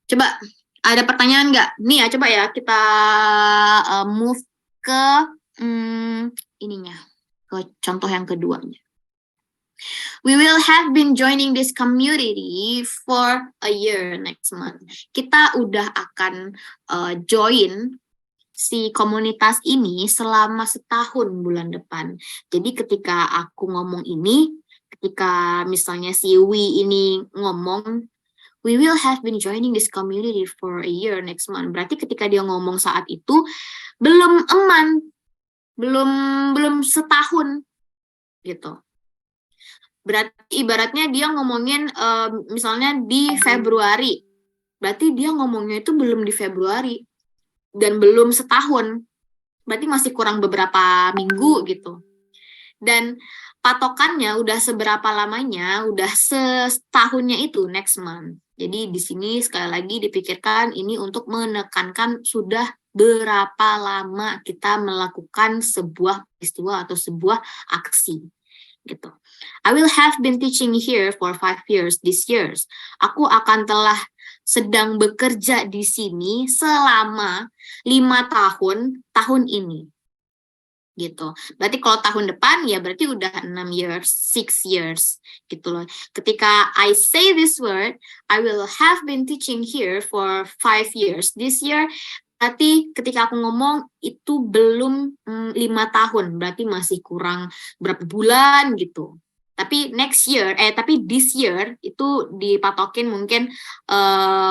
Coba, ada pertanyaan nggak? Nih ya, coba ya kita move ke ininya, ke contoh yang keduanya. We will have been joining this community for a year next month. Kita udah akan join si komunitas ini selama setahun bulan depan. Jadi ketika aku ngomong ini, ketika misalnya si Wi ini ngomong, we will have been joining this community for a year next month. Berarti ketika dia ngomong saat itu, belum belum setahun, gitu. Berarti ibaratnya dia ngomongin misalnya di Februari. Berarti dia ngomongnya itu belum di Februari. Dan belum setahun. Berarti masih kurang beberapa minggu gitu. Dan patokannya udah seberapa lamanya, udah setahunnya itu next month. Jadi di sini sekali lagi dipikirkan ini untuk menekankan sudah berapa lama kita melakukan sebuah peristiwa atau sebuah aksi gitu. I will have been teaching here for 5 years this years. Aku akan telah sedang bekerja di sini selama 5 tahun ini. Gitu. Berarti kalau tahun depan ya berarti udah 6 years, 6 years gitu loh. Ketika I say this word, I will have been teaching here for 5 years. This year berarti ketika aku ngomong itu belum 5 tahun, berarti masih kurang berapa bulan gitu. Tapi tapi this year itu dipatokin mungkin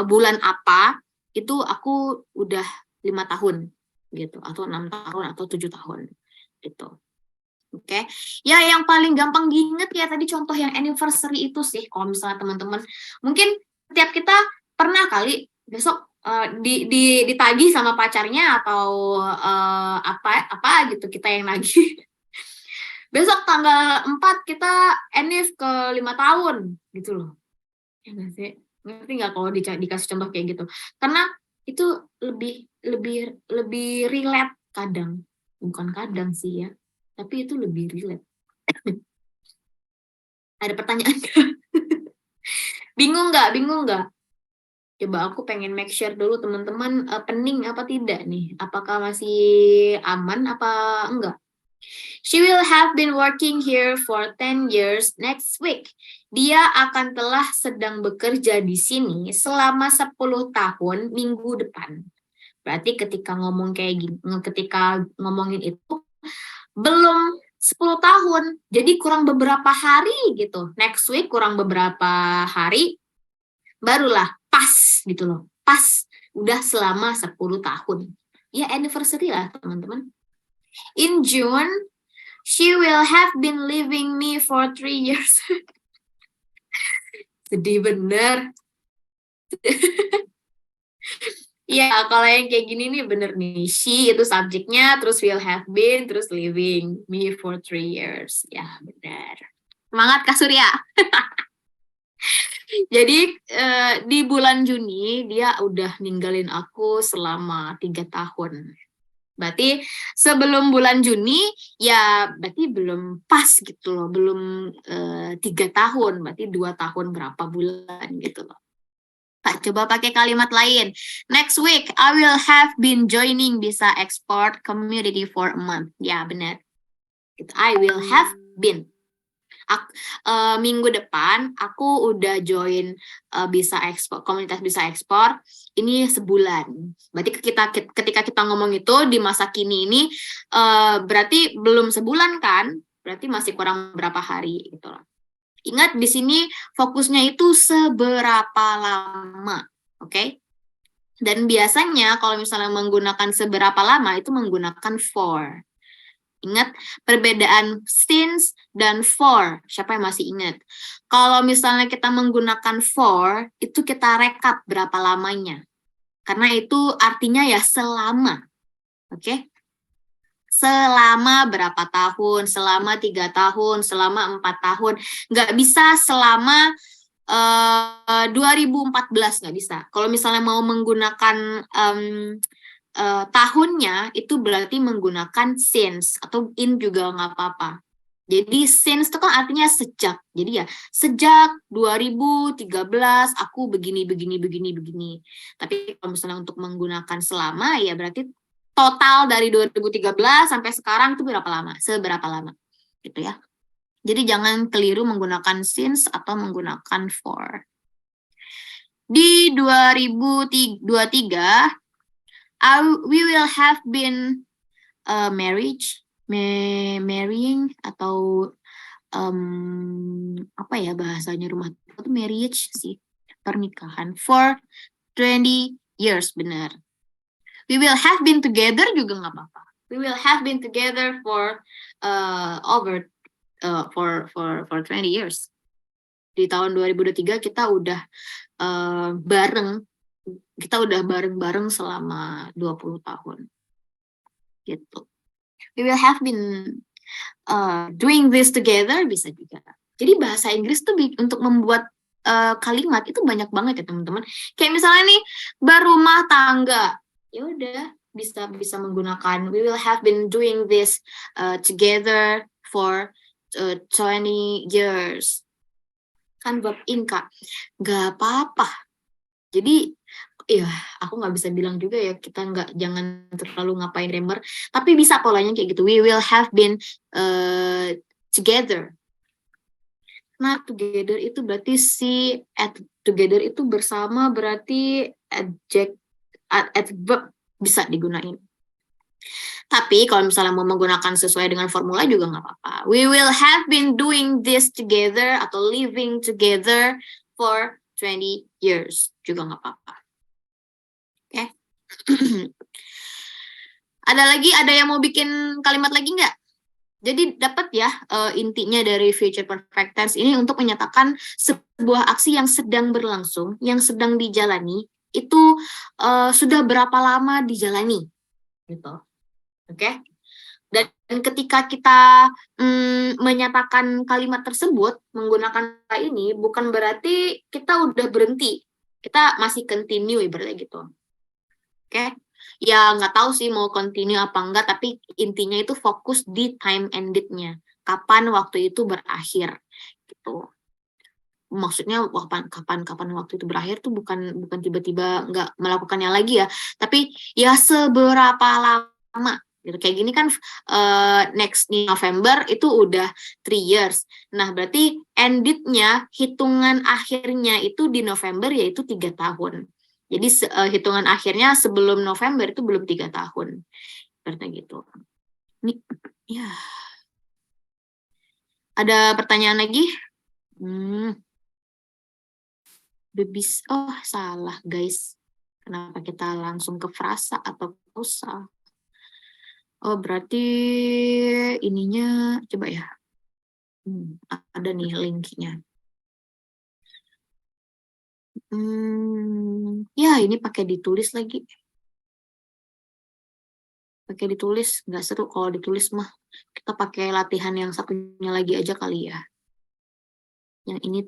bulan apa, itu aku udah 5 tahun gitu, atau 6 tahun atau 7 tahun gitu. Oke. Ya yang paling gampang diingat ya tadi contoh yang anniversary itu sih. Kalau misalnya teman-teman mungkin setiap kita pernah kali besok ditagih sama pacarnya atau apa gitu kita yang nagih. Besok tanggal 4 kita enif ke 5 tahun gitu loh. Ya nggak sih? Ngerti nggak kalau dikasih contoh kayak gitu? Karena itu lebih relate kadang. Bukan kadang sih ya, tapi itu lebih relate. Ada pertanyaan nggak? Bingung nggak? Coba aku pengen make sure dulu teman-teman pening apa tidak nih? Apakah masih aman apa enggak? She will have been working here for 10 years next week. Dia akan telah sedang bekerja di sini selama 10 tahun minggu depan. Berarti ketika ngomong kayak gini, ketika ngomongin itu belum 10 tahun. Jadi kurang beberapa hari gitu. Next week kurang beberapa hari barulah pas gitu loh. Pas udah selama 10 tahun. Ya anniversary lah teman-teman. In June, she will have been leaving me for 3 years. Sedih bener. Iya, kalau yang kayak gini nih bener nih. She itu subjeknya, terus will have been, terus leaving me for 3 years. Ya, benar. Semangat Kak Surya. Jadi di bulan Juni dia udah ninggalin aku selama 3 tahun. Berarti sebelum bulan Juni ya berarti belum pas gitu loh, belum 3 tahun, berarti 2 tahun berapa bulan gitu loh. Pak, coba pakai kalimat lain. Next week, I will have been joining Bisa Export Community for a month. Ya, benar. I will have been. Minggu depan, aku udah join Bisa Ekspor, komunitas Bisa Ekspor. Ini sebulan. Berarti ketika kita ngomong itu di masa kini ini, berarti belum sebulan kan? Berarti masih kurang berapa hari gitu loh. Ingat di sini fokusnya itu seberapa lama, oke? Okay? Dan biasanya kalau misalnya menggunakan seberapa lama itu menggunakan for. Ingat perbedaan since dan for. Siapa yang masih ingat? Kalau misalnya kita menggunakan for, itu kita rekap berapa lamanya. Karena itu artinya ya selama, oke? Okay? Selama berapa tahun, selama 3 tahun, selama 4 tahun. Nggak bisa selama 2014, nggak bisa. Kalau misalnya mau menggunakan tahunnya, itu berarti menggunakan since, atau in juga nggak apa-apa. Jadi since itu kan artinya sejak. Jadi ya sejak 2013 aku begini. Tapi kalau misalnya untuk menggunakan selama ya berarti total dari 2013 sampai sekarang itu berapa lama? Seberapa lama? Gitu ya. Jadi jangan keliru menggunakan since atau menggunakan for. Di 2023 we will have been marrying atau apa ya bahasanya rumah itu marriage sih, pernikahan for 20 years, benar. We will have been together juga nggak apa-apa. We will have been together for for 20 years. Di tahun 2023 kita udah bareng selama 20 tahun. Gitu. We will have been doing this together, bisa juga. Jadi bahasa Inggris tuh untuk membuat kalimat itu banyak banget ya teman-teman. Kayak misalnya nih berumah tangga, ya udah bisa menggunakan we will have been doing this together for 20 years. Kan verb in Kak, nggak apa-apa. Jadi ya aku nggak bisa bilang juga ya kita jangan terlalu ngapain grammar, tapi bisa polanya kayak gitu. We will have been together. Nah, together itu berarti together itu bersama, berarti adverb bisa digunain. Tapi kalau misalnya mau menggunakan sesuai dengan formula juga nggak apa-apa. We will have been doing this together atau living together for 20 years. Juga nggak apa-apa. Oke. Ada yang mau bikin kalimat lagi nggak? Jadi dapat ya intinya dari future perfect tense ini untuk menyatakan sebuah aksi yang sedang berlangsung, yang sedang dijalani, itu sudah berapa lama dijalani. Gitu. Oke? Dan ketika kita menyatakan kalimat tersebut menggunakan kata ini, bukan berarti kita udah berhenti. Kita masih continue ibaratnya gitu. Oke? Ya nggak tahu sih mau continue apa enggak, tapi intinya itu fokus di time ended-nya. Kapan waktu itu berakhir gitu. Maksudnya kapan waktu itu berakhir tuh bukan tiba-tiba nggak melakukannya lagi ya, tapi ya seberapa lama gitu. Kayak gini kan next November itu udah 3 years. Nah, berarti ended-nya, hitungan akhirnya itu di November yaitu 3 tahun. Jadi hitungan akhirnya sebelum November itu belum 3 tahun. Berarti gitu. Ini ya. Ada pertanyaan lagi? Oh, salah guys. Kenapa kita langsung ke frasa atau klausa? Oh, berarti ininya coba ya. Ada nih linknya. Ya ini pakai ditulis lagi. Pakai ditulis, nggak seru kalau ditulis mah. Kita pakai latihan yang satunya lagi aja kali ya. Yang ini,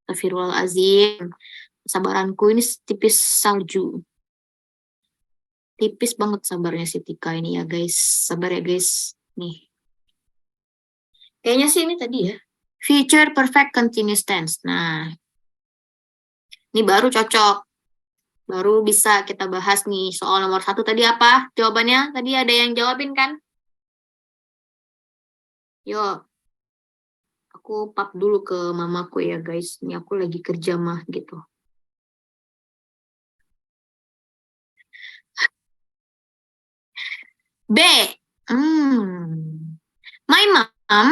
Astagfirullahaladzim. Sabaranku ini tipis salju. Tipis banget sabarnya si Tika ini ya guys. Sabar ya guys. Nih. Kayaknya sih ini tadi ya. Future perfect continuous tense. Nah, ini baru cocok. Baru bisa kita bahas nih. Soal nomor 1 tadi apa? Jawabannya tadi ada yang jawabin kan? Yuk, aku pap dulu ke mamaku ya guys. Ini aku lagi kerja mah gitu. B. My mom,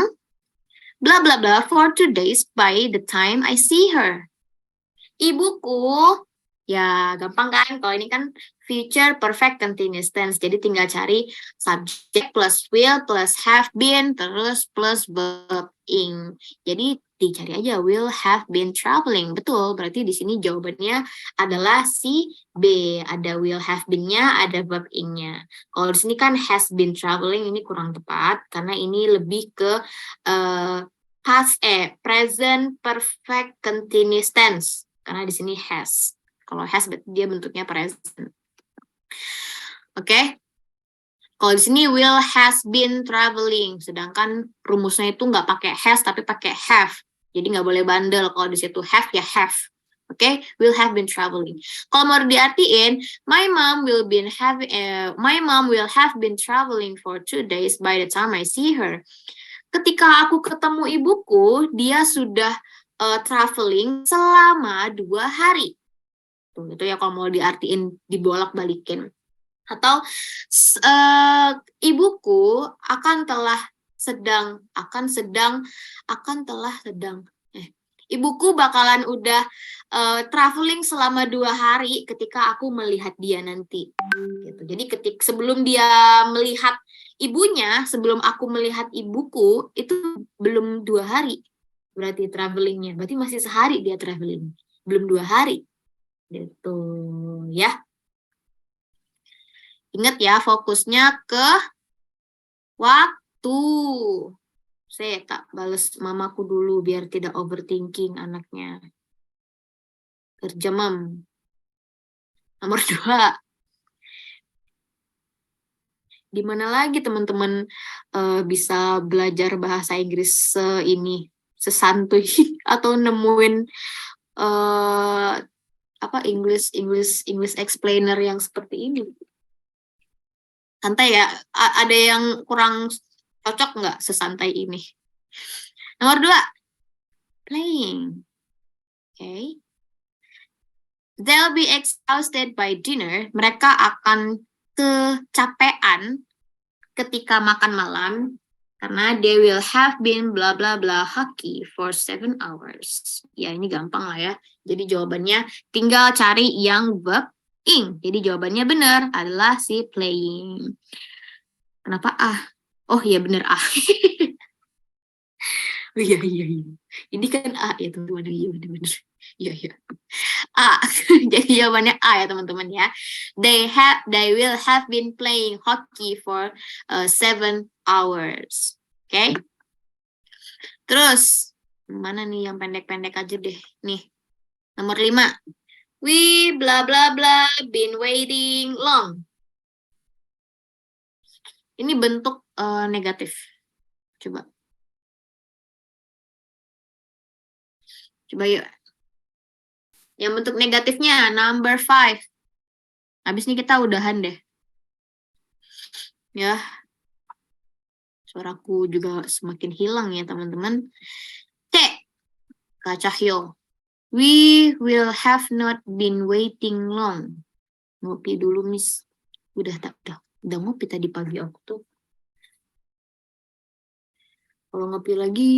blah blah blah, for 2 days by the time I see her. Ibuku, ya gampang kan? Kalau ini kan future perfect continuous tense. Jadi tinggal cari subject plus will plus have been terus plus verb ing. Jadi dicari aja will have been traveling. Betul, berarti di sini jawabannya adalah si B. Ada will have been-nya, ada verb ing-nya. Kalau di sini kan has been traveling, ini kurang tepat karena ini lebih ke present perfect continuous tense. Karena di sini has. Kalau has dia bentuknya present. Oke. Kalau di sini will has been traveling, sedangkan rumusnya itu nggak pakai has tapi pakai have. Jadi nggak boleh bandel kalau di situ have ya have. Oke, will have been traveling. Kalau mau diartiin, my mom will have been traveling for 2 days by the time I see her. Ketika aku ketemu ibuku, dia sudah traveling selama 2 hari. Tuh, itu ya kalau mau diartiin dibolak-balikin. Atau ibuku ibuku bakalan udah traveling selama 2 hari ketika aku melihat dia nanti. Gitu. Jadi sebelum dia melihat ibunya, sebelum aku melihat ibuku, itu belum 2 hari berarti travelingnya. Berarti masih sehari dia traveling. Belum 2 hari. Gitu ya. Ingat ya, fokusnya ke waktu. Saya tak balas mamaku dulu biar tidak overthinking anaknya. Kerja mam. Nomor 2. Di mana lagi teman-teman bisa belajar bahasa Inggris sesantuy atau nemuin English explainer yang seperti ini? Santai ya, ada yang kurang cocok nggak sesantai ini? Nomor 2, playing. Okay. They'll be exhausted by dinner. Mereka akan kecapean ketika makan malam karena they will have been bla bla bla hockey for 7 hours. Ya ini gampang lah ya. Jadi jawabannya tinggal cari yang verb ing. Jadi jawabannya benar adalah si playing. Kenapa ah? Oh iya benar ah. Iya iya iya. Ini kan A ya teman-teman. Iya benar-benar. Iya iya. A. Jadi jawabannya A ya teman-teman ya. They will have been playing hockey for 7 hours. Oke. Okay? Terus mana nih yang pendek-pendek aja deh. Nih. Nomor 5. We bla bla bla been waiting long. Ini bentuk negatif. Coba. Coba yuk. Yang bentuk negatifnya number 5. Habis ini kita udahan deh. Ya. Suaraku juga semakin hilang ya teman-teman. C. Kak Cahyo. We will have not been waiting long. Ngopi dulu, Miss. Udah ngopi tadi pagi aku tuh. Kalau ngopi lagi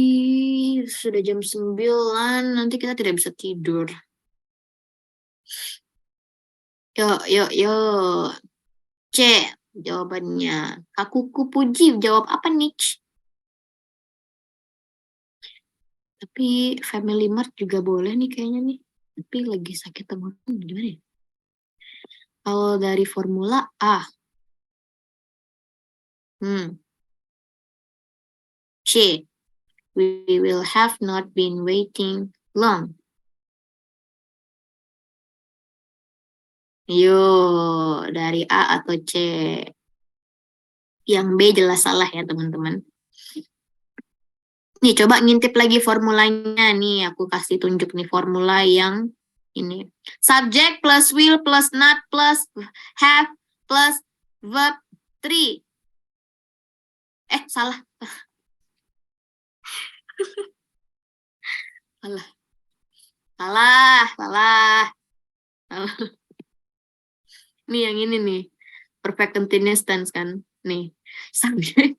sudah jam 9, nanti kita tidak bisa tidur. Yuk. C, jawabannya. Kakuku Puji, jawab apa nih? Tapi Family Mart juga boleh nih kayaknya nih. Tapi lagi sakit tenggorokan gimana ya? Kalau dari formula A. C. We will have not been waiting long. Yuk, dari A atau C? Yang B jelas salah ya, teman-teman. Nih, coba ngintip lagi formulanya. Nih, aku kasih tunjuk nih formula yang ini. Subject plus will plus not plus have plus verb 3. Salah. Salah. Salah. Salah. Salah. Nih, yang ini nih. Perfect continuous tense kan. Nih. Subject.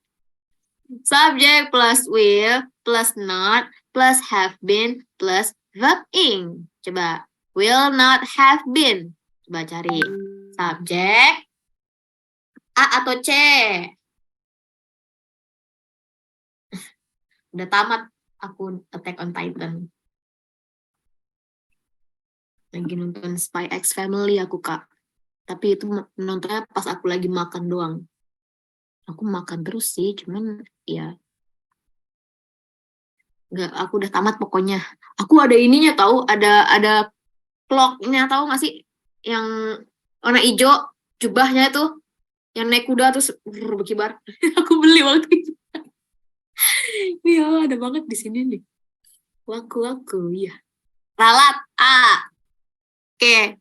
Subject plus will plus not plus have been plus verb ing. Coba. Will not have been. Coba cari. Subject. A atau C? Udah tamat aku Attack on Titan. Lagi nonton Spy X Family aku, Kak. Tapi itu nontonnya pas aku lagi makan doang. Aku makan terus sih, cuman ya nggak, aku udah tamat pokoknya. Aku ada ininya tahu, ada clocknya tahu nggak sih? Yang warna hijau, jubahnya tuh, yang naik kuda terus berkibar. Aku beli waktu itu. Iya, ada banget di sini nih. Waku, ya. Ralat A. Oke.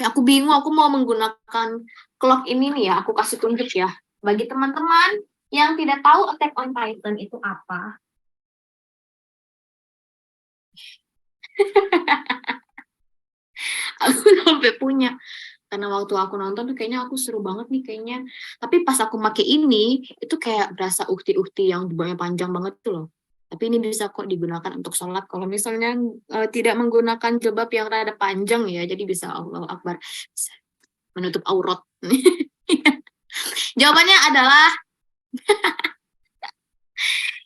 Aku bingung, aku mau menggunakan clock ini nih ya, aku kasih tunjuk ya. Bagi teman-teman yang tidak tahu Attack on Titan itu apa. Aku sampai punya. Karena waktu aku nonton tuh kayaknya aku seru banget nih kayaknya. Tapi pas aku pakai ini, itu kayak berasa ukti-ukti yang jubahnya panjang banget tuh loh. Tapi ini bisa kok digunakan untuk sholat. Kalau misalnya tidak menggunakan jilbab yang rada panjang ya, jadi bisa Allahu Akbar. Bisa menutup aurat. Jawabannya adalah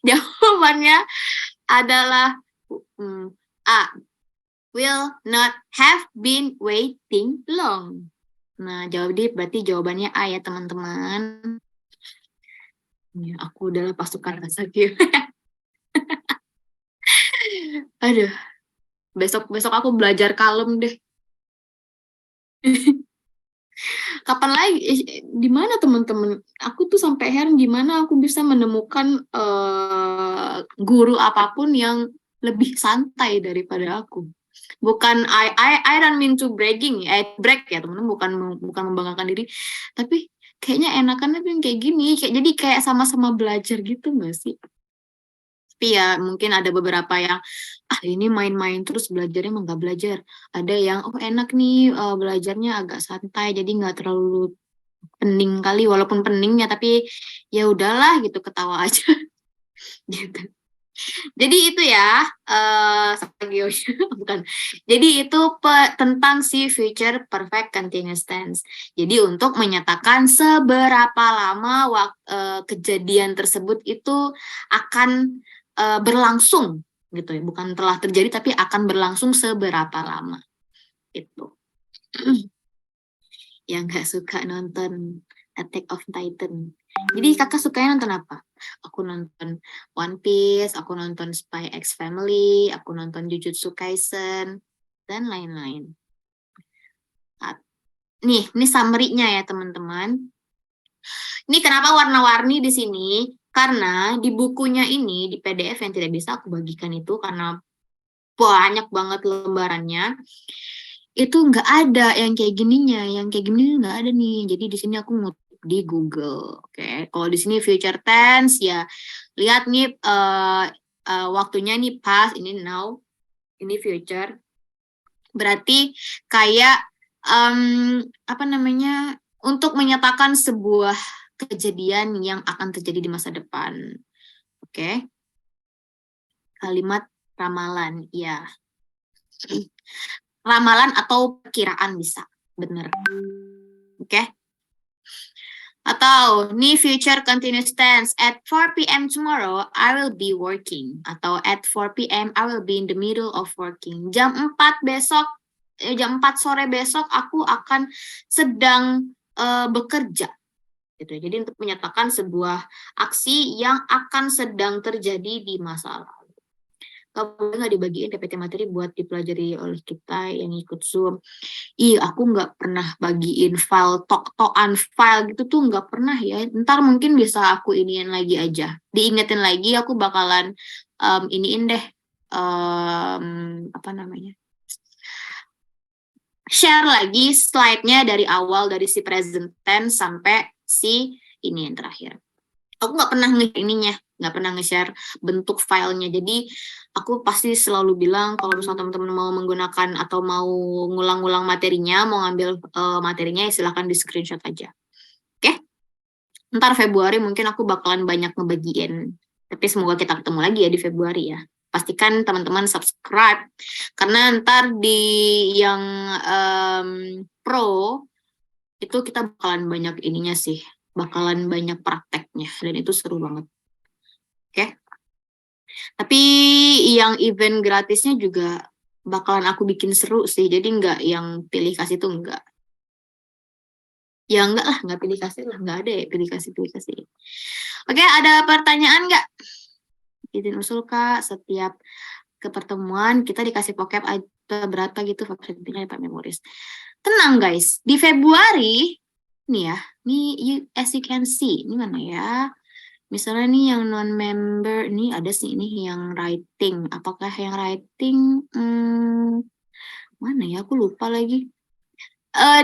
jawabannya adalah A. Will not have been waiting long. Nah, berarti jawabannya A ya, teman-teman. Ya, aku adalah pasukan Asakir. Aduh, besok aku belajar kalem deh. Kapan lagi? Di mana teman-teman? Aku tuh sampai heran gimana aku bisa menemukan guru apapun yang lebih santai daripada aku. Bukan I don't mean to bragging, brag ya teman-teman, bukan membanggakan diri, tapi kayaknya enakannya tuh yang kayak gini, jadi kayak sama-sama belajar gitu nggak sih? Tapi ya mungkin ada beberapa yang ini main-main terus belajarnya emang nggak belajar. Ada yang enak nih belajarnya agak santai jadi nggak terlalu pening kali, walaupun peningnya tapi ya udahlah gitu, ketawa aja gitu. Jadi itu ya bukan. Jadi itu tentang si future perfect continuous tense. Jadi untuk menyatakan seberapa lama kejadian tersebut itu akan berlangsung gitu ya, bukan telah terjadi tapi akan berlangsung seberapa lama itu. Yang nggak suka nonton Attack of Titan. Jadi kakak sukanya nonton apa? Aku nonton One Piece, aku nonton Spy X Family, aku nonton Jujutsu Kaisen, dan lain-lain. Ini summary-nya ya teman-teman. Ini kenapa warna-warni di sini? Karena di bukunya ini, di PDF yang tidak bisa aku bagikan itu karena banyak banget lembarannya. Itu nggak ada yang kayak gininya, yang kayak gini nggak ada nih. Jadi di sini aku ngutip di Google. Oke, kalau di sini future tense ya lihat nih waktunya nih past, ini now, ini future. Berarti kayak apa namanya, untuk menyatakan sebuah kejadian yang akan terjadi di masa depan. Oke. Kalimat ramalan, ya. Ramalan atau perkiraan bisa, bener. Oke. Atau nih future continuous tense, at 4 p.m. tomorrow I will be working. Atau at 4 p.m. I will be in the middle of working. Jam 4 besok, jam 4 sore besok aku akan sedang bekerja. Gitu. Jadi untuk menyatakan sebuah aksi yang akan sedang terjadi di masa lalu. nggak dibagiin PPT materi buat dipelajari oleh kita yang ikut Zoom. Aku nggak pernah bagiin file tok-tokan file gitu tuh nggak pernah ya. Ntar mungkin bisa aku iniin lagi aja. Diingetin lagi aku bakalan iniin deh apa namanya? Share lagi slide-nya dari awal dari si present tense sampai si ini yang terakhir. Aku nggak pernah nggak pernah nge-share bentuk filenya. Jadi aku pasti selalu bilang kalau misalnya teman-teman mau menggunakan atau mau ngulang-ngulang materinya, mau ngambil materinya, ya silahkan di screenshot aja. Oke? Ntar Februari mungkin aku bakalan banyak ngebagiin. Tapi semoga kita ketemu lagi ya di Februari ya. Pastikan teman-teman subscribe. Karena ntar di yang pro, itu kita bakalan banyak ininya sih. Bakalan banyak prakteknya. Dan itu seru banget. Oke? Tapi yang event gratisnya juga bakalan aku bikin seru sih. Jadi nggak yang pilih kasih tuh nggak. Ya enggak lah, nggak pilih kasih lah. Nggak ada ya pilih kasih. Oke, ada pertanyaan nggak? Izin usul Kak, setiap ke pertemuan kita dikasih vocab atau berapa gitu vocabnya Pak Memoris. Tenang guys, di Februari nih ya, nih as you can see, ini mana ya? Misalnya nih yang non-member, ini ada sih ini yang writing. Apakah yang writing, mana ya? Aku lupa lagi.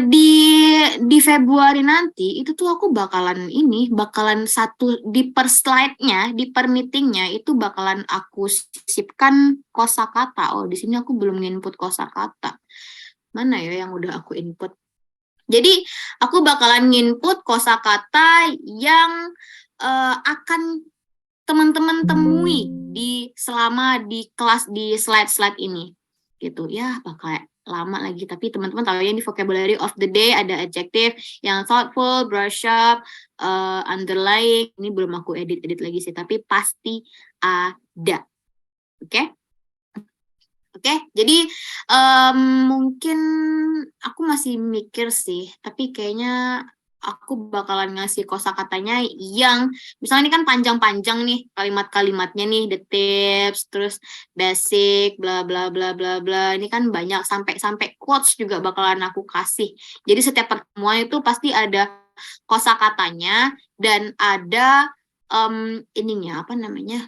Di Februari nanti itu tuh aku bakalan satu di per slide-nya, di per meeting-nya itu bakalan aku sisipkan kosakata. Oh, di sini aku belum input kosakata. Mana ya yang udah aku input? Jadi aku bakalan input kosakata yang akan teman-teman temui selama di kelas di slide-slide ini gitu ya. Pakai lama lagi tapi teman-teman tahu ya di vocabulary of the day ada adjective yang thoughtful, brush up, underlying. Ini belum aku edit lagi sih tapi pasti ada. Oke? Oke, jadi mungkin aku masih mikir sih, tapi kayaknya aku bakalan ngasih kosakatanya yang misalnya ini kan panjang-panjang nih kalimat-kalimatnya nih, the tips, terus basic, bla bla bla bla bla. Ini kan banyak sampai quotes juga bakalan aku kasih. Jadi setiap pertemuan itu pasti ada kosakatanya dan ada ininya apa namanya?